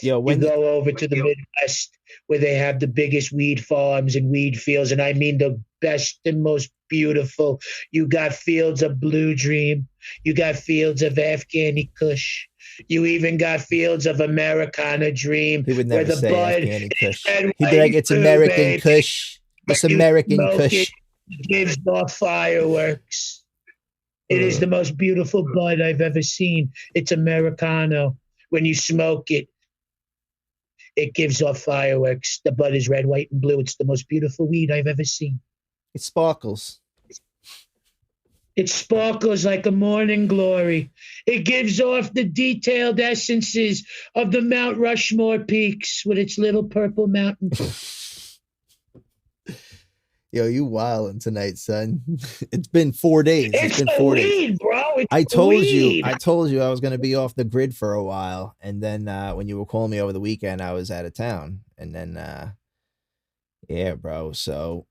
[SPEAKER 3] You go over to the Midwest where they have the biggest weed farms and weed fields, and I mean the best and most beautiful. You got fields of Blue Dream. You got fields of Afghani Kush. You even got fields of Americana Dream.
[SPEAKER 2] He would never
[SPEAKER 3] where the
[SPEAKER 2] say
[SPEAKER 3] bud
[SPEAKER 2] Afghani Kush.
[SPEAKER 3] is
[SPEAKER 2] He'd be like, it's
[SPEAKER 3] blue,
[SPEAKER 2] American
[SPEAKER 3] baby.
[SPEAKER 2] Kush. It's
[SPEAKER 3] When you
[SPEAKER 2] American
[SPEAKER 3] smoke
[SPEAKER 2] Kush.
[SPEAKER 3] It gives off fireworks. It is the most beautiful bud I've ever seen. It's Americano. When you smoke it, it gives off fireworks. The bud is red, white, and blue. It's the most beautiful weed I've ever seen.
[SPEAKER 2] It sparkles.
[SPEAKER 3] It sparkles like a morning glory. It gives off the detailed essences of the Mount Rushmore peaks with its little purple mountains.
[SPEAKER 2] Yo, you wildin' tonight, son. It's been 4 days.
[SPEAKER 3] It's
[SPEAKER 2] been
[SPEAKER 3] the
[SPEAKER 2] 4
[SPEAKER 3] weed,
[SPEAKER 2] days.
[SPEAKER 3] bro. It's
[SPEAKER 2] I told
[SPEAKER 3] weed.
[SPEAKER 2] you I was gonna be off the grid for a while, and then when you were calling me over the weekend, I was out of town, and then yeah, bro. So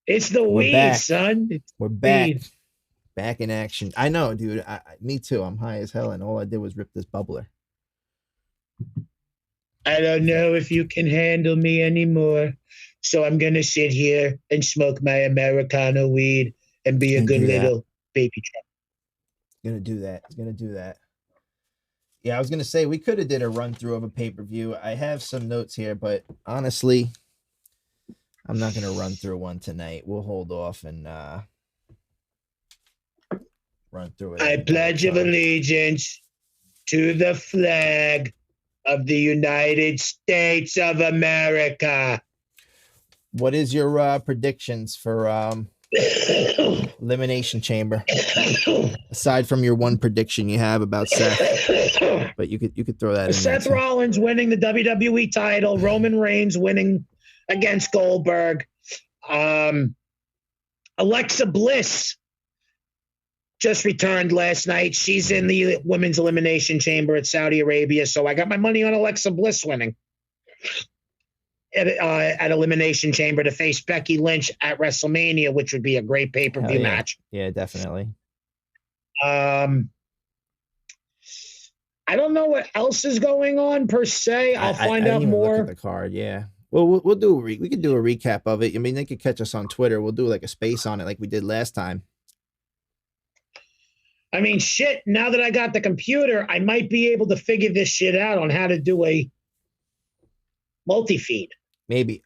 [SPEAKER 3] it's the weed,
[SPEAKER 2] back.
[SPEAKER 3] son. It's
[SPEAKER 2] we're back,
[SPEAKER 3] weed.
[SPEAKER 2] back in action. I know, dude. Me too. I'm high as hell, and all I did was rip this bubbler.
[SPEAKER 3] I don't know if you can handle me anymore. So I'm going to sit here and smoke my Americano weed and be a good little baby Trump.
[SPEAKER 2] Gonna do that. He's gonna do that. Yeah, I was gonna say we could have did a run through of a pay-per-view. I have some notes here, but honestly, I'm not gonna run through one tonight. We'll hold off and run through it.
[SPEAKER 3] I pledge of allegiance to the flag of the United States of America.
[SPEAKER 2] What is your predictions for Elimination Chamber? Aside from your one prediction you have about Seth, but you could throw that in.
[SPEAKER 3] Seth
[SPEAKER 2] there
[SPEAKER 3] Rollins winning the WWE title, Roman Reigns winning against Goldberg, Alexa Bliss just returned last night. She's in the women's elimination chamber at Saudi Arabia. So I got my money on Alexa Bliss winning at Elimination Chamber to face Becky Lynch at WrestleMania, which would be a great pay-per-view match.
[SPEAKER 2] Yeah, definitely.
[SPEAKER 3] I don't know what else is going on per se. I'll find out more.
[SPEAKER 2] Look at the card, yeah. Well, we could do a recap of it. I mean, they could catch us on Twitter. We'll do like a space on it, like we did last time.
[SPEAKER 3] I mean, shit. Now that I got the computer, I might be able to figure this shit out on how to do a multi-feed.
[SPEAKER 2] Maybe.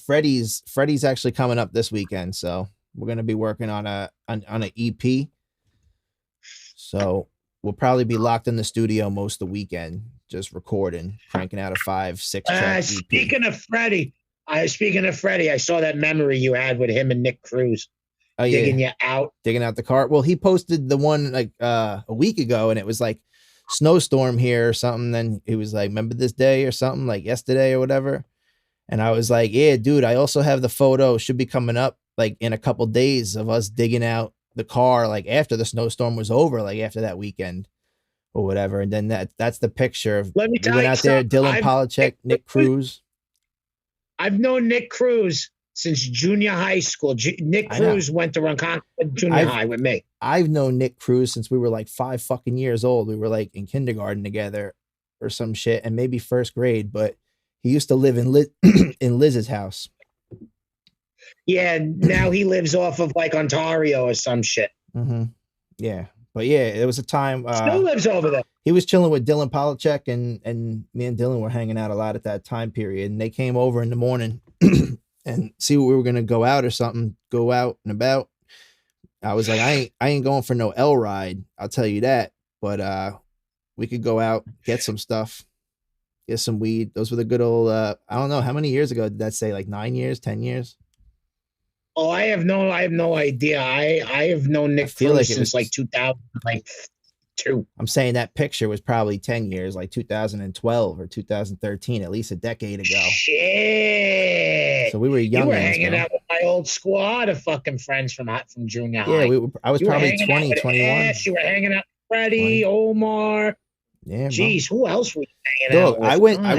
[SPEAKER 2] Freddie's actually coming up this weekend, so we're gonna be working on an EP. So we'll probably be locked in the studio most of the weekend, just recording, cranking out a 5-6 track EP.
[SPEAKER 3] Speaking of Freddie, I saw that memory you had with him and Nick Cruz.
[SPEAKER 2] Oh,
[SPEAKER 3] digging
[SPEAKER 2] yeah.
[SPEAKER 3] Digging
[SPEAKER 2] out the car. Well, he posted the one like a week ago, and it was like snowstorm here or something. Then he was like, remember this day or something, like yesterday or whatever. And I was like, yeah, dude, I also have the photo, should be coming up like in a couple days, of us digging out the car like after the snowstorm was over, like after that weekend or whatever. And then that's the picture of we went out there, Dylan Polachek, Nick Cruz.
[SPEAKER 3] I've known Nick Cruz since junior high school. Nick Cruz went to Ronkonkoma Junior High with me.
[SPEAKER 2] I've known Nick Cruz since we were like 5 fucking years old. We were like in kindergarten together or some shit, and maybe first grade, but he used to live in in Liz's house.
[SPEAKER 3] Yeah, now he lives off of like Ontario or some shit.
[SPEAKER 2] Mm-hmm. Yeah, but yeah, there was a time.
[SPEAKER 3] Still lives over there.
[SPEAKER 2] He was chilling with Dylan Polachek, and me and Dylan were hanging out a lot at that time period. And they came over in the morning and see what we were gonna go out or something, go out and about. I was like, I ain't going for no L ride, I'll tell you that. But we could go out, get some stuff. Get some weed. Those were the good old, I don't know. How many years ago did that say? Like 9 years, 10 years?
[SPEAKER 3] Oh, I have no idea. I have known Nick Cruz since like 2002.
[SPEAKER 2] I'm saying that picture was probably 10 years, like 2012 or 2013, at least a decade ago.
[SPEAKER 3] Shit.
[SPEAKER 2] So we were young.
[SPEAKER 3] You were hanging out with my old squad of fucking friends from junior high.
[SPEAKER 2] Yeah, I was probably 20, 21.
[SPEAKER 3] Ash, you were hanging out with Freddie, 20. Omar.
[SPEAKER 2] Yeah,
[SPEAKER 3] jeez, who else were you hanging out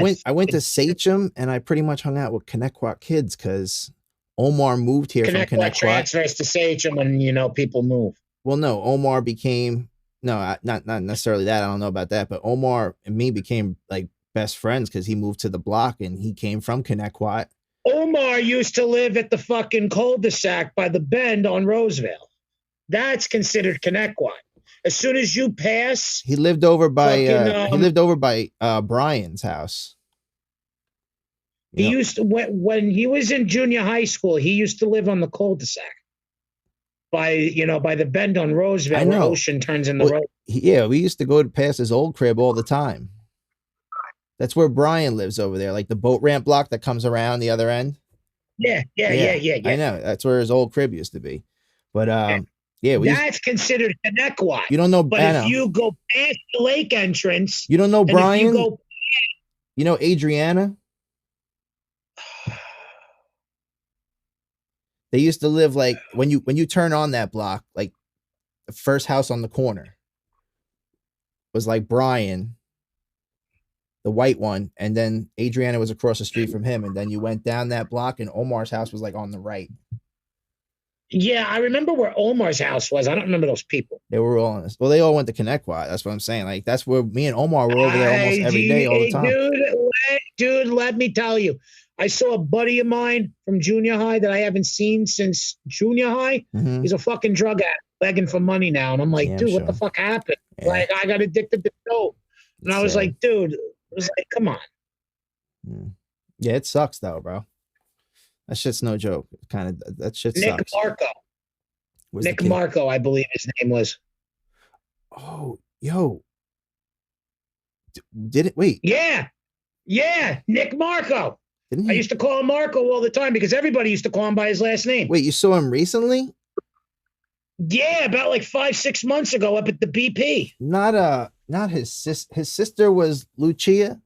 [SPEAKER 3] with?
[SPEAKER 2] I went to Sachem, and I pretty much hung out with Connecticut kids because Omar moved here from Connecticut.
[SPEAKER 3] Transfers to Sachem, and people move.
[SPEAKER 2] Well, no, Omar became not necessarily that. I don't know about that, but Omar and me became like best friends because he moved to the block and he came from Connecticut.
[SPEAKER 3] Omar used to live at the fucking cul-de-sac by the bend on Roseville. That's considered Connecticut. As soon as you pass,
[SPEAKER 2] he lived over by Brian's house.
[SPEAKER 3] He used to when he was in junior high school, he used to live on the cul-de-sac by the bend on Roseville where Ocean turns in the road.
[SPEAKER 2] Yeah, we used to go past his old crib all the time. That's where Brian lives over there, like the boat ramp block that comes around the other end.
[SPEAKER 3] Yeah.
[SPEAKER 2] I know. That's where his old crib used to be. But that's
[SPEAKER 3] considered Connecticut.
[SPEAKER 2] You don't know,
[SPEAKER 3] but if you go past the lake entrance,
[SPEAKER 2] you don't know Brian. You know Adriana. They used to live like when you turn on that block, like the first house on the corner was like Brian, the white one, and then Adriana was across the street from him, and then you went down that block, and Omar's house was like on the right.
[SPEAKER 3] Yeah, I remember where Omar's house was. I don't remember those people.
[SPEAKER 2] They were all on this. Well, they all went to Connecticut. That's what I'm saying. Like that's where me and Omar were over there almost every day, all the time.
[SPEAKER 3] Dude, let me tell you. I saw a buddy of mine from junior high that I haven't seen since junior high. Mm-hmm. He's a fucking drug addict, begging for money now. And I'm like, what the fuck happened? Yeah. Like, I got addicted to dope. And I was like, dude, it was like, come on.
[SPEAKER 2] Yeah, it sucks though, bro. That shit's no joke. That shit sucks.
[SPEAKER 3] Nick Marco. Nick Marco, I believe his name was.
[SPEAKER 2] Oh, yo. Did it? Wait.
[SPEAKER 3] Yeah, Nick Marco. I used to call him Marco all the time because everybody used to call him by his last name.
[SPEAKER 2] Wait, you saw him recently?
[SPEAKER 3] Yeah, about like 5-6 months ago up at the BP.
[SPEAKER 2] Not his sister was Lucia.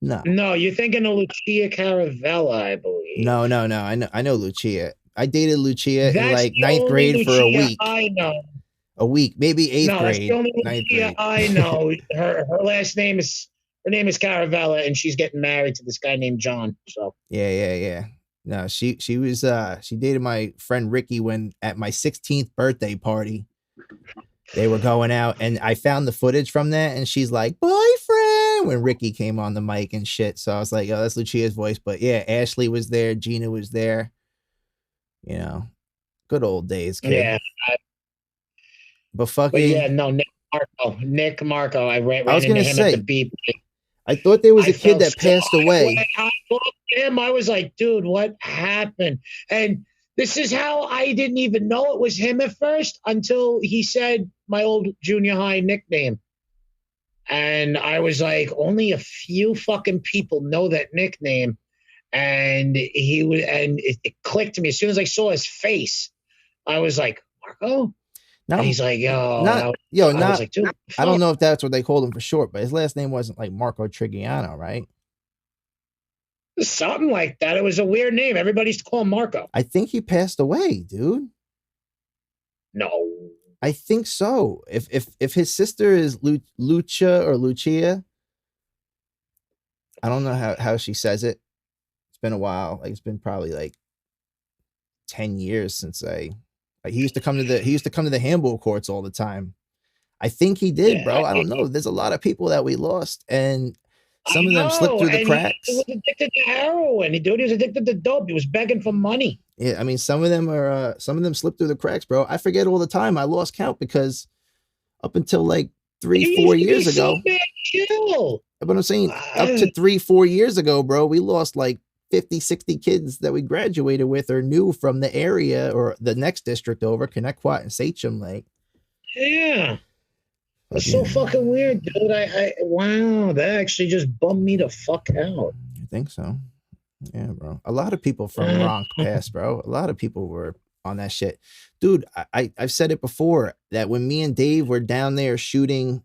[SPEAKER 2] No,
[SPEAKER 3] you're thinking of Lucia Caravella, I believe.
[SPEAKER 2] No. I know Lucia. I dated Lucia in
[SPEAKER 3] That's
[SPEAKER 2] like
[SPEAKER 3] the
[SPEAKER 2] ninth
[SPEAKER 3] only
[SPEAKER 2] grade for a
[SPEAKER 3] Lucia
[SPEAKER 2] week.
[SPEAKER 3] I know.
[SPEAKER 2] A week, maybe eighth
[SPEAKER 3] No, that's
[SPEAKER 2] grade.
[SPEAKER 3] the only
[SPEAKER 2] Ninth
[SPEAKER 3] Lucia
[SPEAKER 2] grade.
[SPEAKER 3] I know. Her last name is Caravella, and she's getting married to this guy named John. So
[SPEAKER 2] Yeah. No, she was she dated my friend Ricky when at my 16th birthday party. They were going out, and I found the footage from that, and she's like, boyfriend, when Ricky came on the mic and shit. So I was like, oh, that's Lucia's voice. But yeah, Ashley was there, Gina was there. You know, good old days, kid.
[SPEAKER 3] yeah,
[SPEAKER 2] But fucking,
[SPEAKER 3] but yeah, no, Nick Marco. I ran
[SPEAKER 2] I was
[SPEAKER 3] into
[SPEAKER 2] gonna
[SPEAKER 3] him
[SPEAKER 2] say,
[SPEAKER 3] at the beep.
[SPEAKER 2] I thought there was a
[SPEAKER 3] I
[SPEAKER 2] kid
[SPEAKER 3] felt
[SPEAKER 2] that passed away.
[SPEAKER 3] When I looked at him, I was like, dude, what happened? And this is how I didn't even know it was him at first until he said my old junior high nickname. And I was like, only a few fucking people know that nickname. And it clicked to me as soon as I saw his face. I was like, Marco? And he's like, I was like, dude,
[SPEAKER 2] I don't know if that's what they called him for short, but his last name wasn't like Marco Trigiano, right?
[SPEAKER 3] Something like that. It was a weird name. Everybody used to call him Marco.
[SPEAKER 2] I think he passed away, dude.
[SPEAKER 3] No.
[SPEAKER 2] I think so. If his sister is Lucia or Lucia, I don't know how she says it. It's been a while. Like it's been probably like 10 years since he used to come to the handball courts all the time. I think he did, bro. I don't know. There's a lot of people that we lost, and some of them slipped through the cracks.
[SPEAKER 3] He was addicted to heroin. He was addicted to dope. He was begging for money.
[SPEAKER 2] Yeah, I mean, some of them slipped through the cracks, bro. I forget all the time. I lost count because up until like 3-4 years ago. But I'm saying up to 3-4 years ago, bro, we lost like 50-60 kids that we graduated with or knew from the area or the next district over, Connecticut and Sachem Lake.
[SPEAKER 3] Yeah. It's so fucking weird, dude. Wow, that actually just bummed me the fuck out.
[SPEAKER 2] I think so. Yeah, bro. A lot of people from Ronk passed, bro. A lot of people were on that shit. Dude, I've said it before that when me and Dave were down there shooting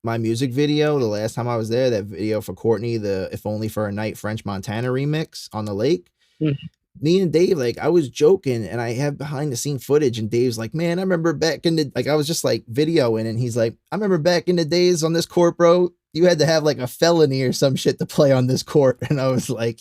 [SPEAKER 2] my music video, the last time I was there, that video for Courtney, the If Only for a Night French Montana remix on the lake. Mm-hmm. Me and Dave, like, I was joking and I have behind the scene footage, and Dave's like, man, I remember back in the, like, I was just like videoing, and he's like, I remember back in the days on this court, bro, you had to have like a felony or some shit to play on this court. And I was like,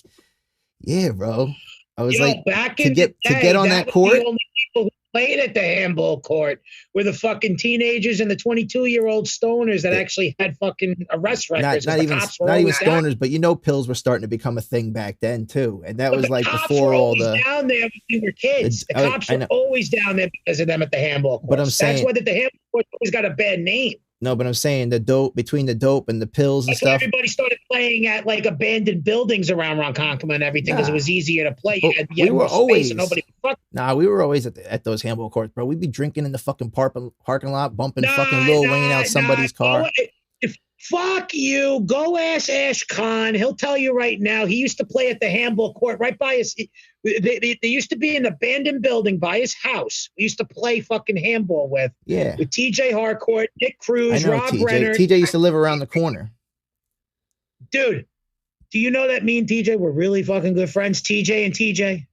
[SPEAKER 2] yeah, bro. I was like,
[SPEAKER 3] back
[SPEAKER 2] to get on that court.
[SPEAKER 3] The only people who played at the handball court were the fucking teenagers and the 22-year-old stoners that actually had fucking arrest records.
[SPEAKER 2] Not even stoners, but you know, pills were starting to become a thing back then too, and that was like before all the
[SPEAKER 3] down there when we were kids. The cops were always down there because of them at the handball court.
[SPEAKER 2] But I'm saying
[SPEAKER 3] that's why the handball court always got a bad name.
[SPEAKER 2] No, but I'm saying between the dope and the pills and stuff.
[SPEAKER 3] Everybody started playing at like abandoned buildings around Ronkonkoma and everything because it was easier to play.
[SPEAKER 2] We were always we were always at those handball courts, bro. We'd be drinking in the fucking parking lot, bumping fucking Lil Wayne out somebody's car.
[SPEAKER 3] Fuck you. Go ask Ash Khan. He'll tell you right now. He used to play at the handball court right by his. They used to be an abandoned building by his house. We used to play fucking handball with TJ Harcourt, Nick Cruz, Rob Renner.
[SPEAKER 2] TJ used to live around the corner.
[SPEAKER 3] Dude, do you know that me and TJ were really fucking good friends? TJ and TJ.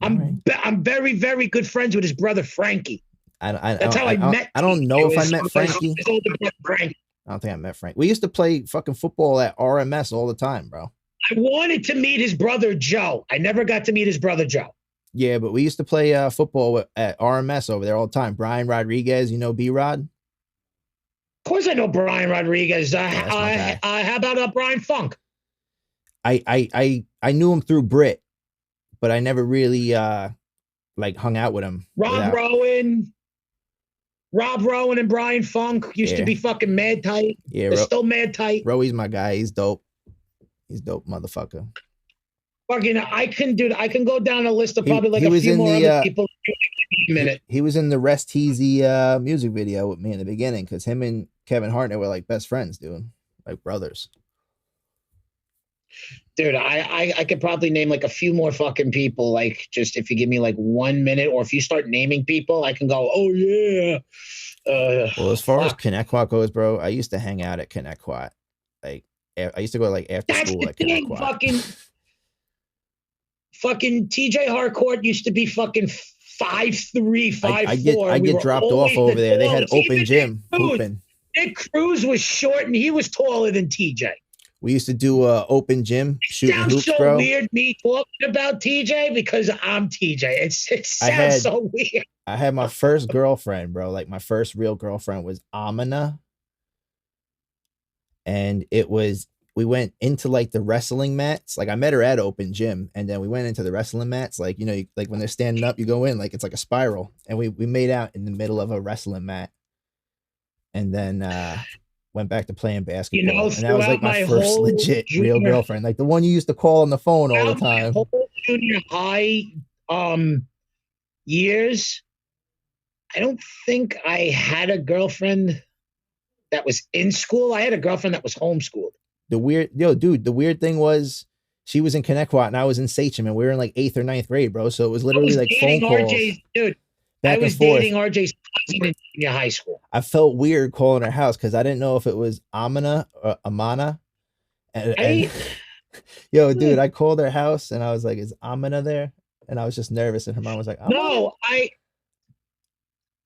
[SPEAKER 3] I'm very, very good friends with his brother Frankie. That's how I met.
[SPEAKER 2] I don't know if I met Frankie.
[SPEAKER 3] His older brother Frankie.
[SPEAKER 2] I don't think I met Frank. We used to play fucking football at RMS all the time, bro.
[SPEAKER 3] I wanted to meet his brother Joe. I never got to meet his brother Joe.
[SPEAKER 2] Yeah, but we used to play football at RMS over there all the time. Brian Rodriguez, you know B-Rod?
[SPEAKER 3] Of course I know Brian Rodriguez. How about Brian Funk?
[SPEAKER 2] I knew him through Brit, but I never really like hung out with him.
[SPEAKER 3] Rob Rowan and Brian Funk used to be fucking mad tight. Yeah, they're still mad tight.
[SPEAKER 2] Roey's my guy. He's dope. He's dope, motherfucker.
[SPEAKER 3] Fucking, I can go down a list of probably like a few more other people. In a minute.
[SPEAKER 2] He was in the Rest Teasy music video with me in the beginning because him and Kevin Hartnett were like best friends, dude, like brothers.
[SPEAKER 3] Dude, I could probably name like a few more fucking people. Like, just if you give me like 1 minute, or if you start naming people, I can go, oh yeah.
[SPEAKER 2] Well, as far as Connecticut goes, bro, I used to hang out at Connecticut. Like, I used to go like after school at Connecticut.
[SPEAKER 3] fucking TJ Harcourt used to be fucking 5'3", 5'4".
[SPEAKER 2] I get dropped off over there. They had open gym hooping.
[SPEAKER 3] Nick Cruz was short and he was taller than TJ.
[SPEAKER 2] We used to do open gym shooting hoops,
[SPEAKER 3] so
[SPEAKER 2] bro.
[SPEAKER 3] Weird me talking about TJ because I'm TJ. It sounds so weird.
[SPEAKER 2] I had my first girlfriend, bro. Like my first real girlfriend was Amina. And we went into like the wrestling mats. Like I met her at open gym, and then we went into the wrestling mats. Like, you know, like when they're standing up, you go in, like it's like a spiral. And we made out in the middle of a wrestling mat. And then went back to playing basketball. You know, and that was like my first legit real girlfriend. Like the one you used to call on the phone all the time.
[SPEAKER 3] My whole junior high years, I don't think I had a girlfriend that was in school. I had a girlfriend that was homeschooled.
[SPEAKER 2] The weird thing was she was in Connecticut and I was in Sachem, and we were in like 8th or 9th grade, bro. So it was literally like phone calls.
[SPEAKER 3] I was dating RJ's cousin in junior high school.
[SPEAKER 2] I felt weird calling her house because I didn't know if it was Amina or Amana. And yo, dude, I called her house and I was like, "Is Amina there?" And I was just nervous, and her mom was like,
[SPEAKER 3] "No,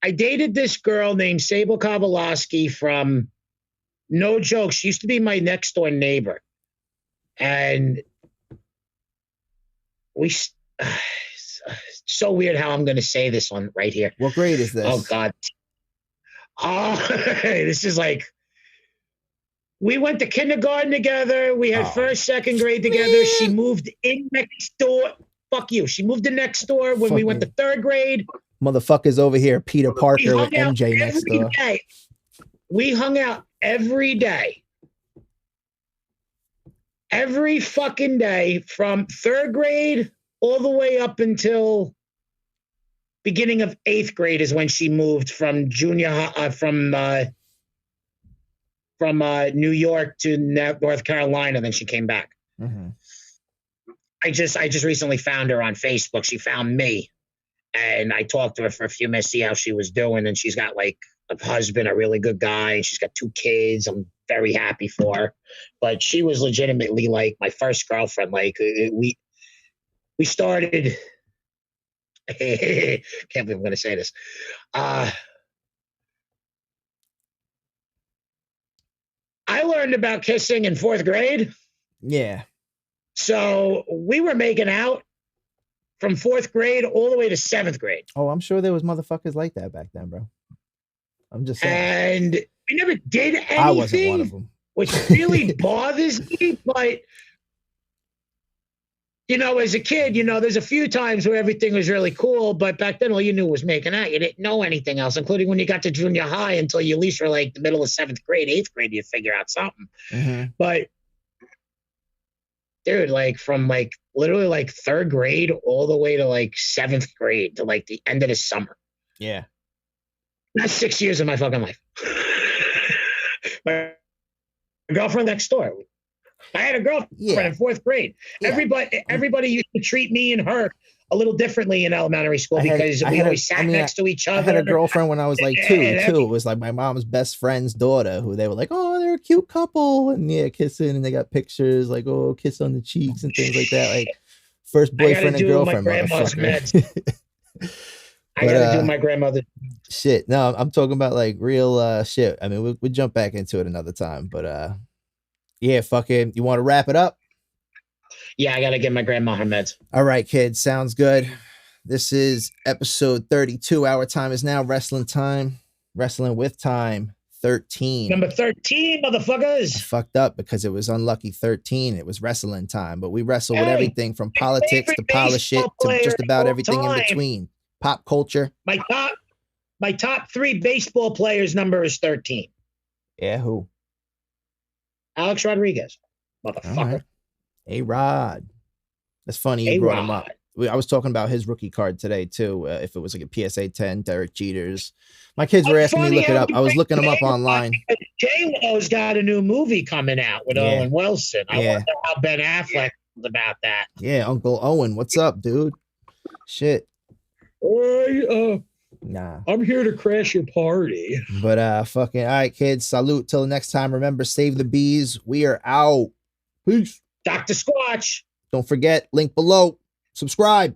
[SPEAKER 3] I dated this girl named Sable Kowalowski from, no joke, she used to be my next door neighbor. And so weird how I'm going to say this one right here.
[SPEAKER 2] What grade is this?
[SPEAKER 3] Oh, God. This is like, we went to kindergarten together. We had first, second grade together. She moved in next door. Fuck you. She moved in next door when we went to third grade.
[SPEAKER 2] Motherfuckers over here, Peter Parker with MJ next door.
[SPEAKER 3] We hung out every day. Every fucking day from third grade all the way up until beginning of 8th grade is when she moved from from New York to North Carolina. Then she came back.
[SPEAKER 2] Mm-hmm.
[SPEAKER 3] I just recently found her on Facebook. She found me. And I talked to her for a few minutes, see how she was doing. And she's got like a husband, a really good guy. And she's got 2 kids. I'm very happy for her. But she was legitimately like my first girlfriend. Like we started. Can't believe I'm going to say this. I learned about kissing in 4th grade.
[SPEAKER 2] Yeah.
[SPEAKER 3] So we were making out from 4th grade all the way to 7th grade.
[SPEAKER 2] Oh, I'm sure there was motherfuckers like that back then, bro. I'm just saying.
[SPEAKER 3] And we never did anything.
[SPEAKER 2] I wasn't one of them.
[SPEAKER 3] Which really bothers me. But, you know, as a kid, you know, there's a few times where everything was really cool. But back then, all you knew was making out. You didn't know anything else, including when you got to junior high until you at least were like the middle of 7th grade, 8th grade, you figure out something.
[SPEAKER 2] Mm-hmm.
[SPEAKER 3] But dude, like from like literally like 3rd grade all the way to like 7th grade to like the end of the summer.
[SPEAKER 2] Yeah.
[SPEAKER 3] That's 6 years of my fucking life. My girlfriend next door. I had a girlfriend in 4th grade. Yeah. Everybody used to treat me and her a little differently in elementary school because we always sat next to each other.
[SPEAKER 2] I had a girlfriend when I was like 2, too. It was like my mom's best friend's daughter, who they were like, oh, they're a cute couple. And yeah, kissing. And they got pictures like, oh, kiss on the cheeks and things like that. Like first boyfriend and girlfriend. I
[SPEAKER 3] gotta do my grandmother.
[SPEAKER 2] Shit. No, I'm talking about like real shit. I mean, we'll jump back into it another time. But yeah, fucking, you want to wrap it up?
[SPEAKER 3] Yeah, I gotta get my grandma her meds.
[SPEAKER 2] All right, kids. Sounds good. This is episode 32. Our time is now wrestling time. Wrestling with time 13.
[SPEAKER 3] Number 13, motherfuckers.
[SPEAKER 2] I fucked up because it was unlucky 13. It was wrestling time, but we wrestle with everything from politics to polish shit to just about everything in between. Pop culture.
[SPEAKER 3] My top 3 baseball players number is 13.
[SPEAKER 2] Yeah, who?
[SPEAKER 3] Alex Rodriguez. Motherfucker.
[SPEAKER 2] A-Rod. That's funny you brought him up. I was talking about his rookie card today, too. If it was like a PSA 10, Derek Jeters. My kids were asking me to look it up. I was looking them up online.
[SPEAKER 3] J-Lo's got a new movie coming out with Owen Wilson. I wonder how Ben Affleck was about that.
[SPEAKER 2] Yeah, Uncle Owen. What's up, dude? Shit.
[SPEAKER 3] Nah. I'm here to crash your party.
[SPEAKER 2] But fucking all right, kids. Salute till the next time. Remember, save the bees. We are out. Peace.
[SPEAKER 3] Dr. Squatch.
[SPEAKER 2] Don't forget, link below. Subscribe.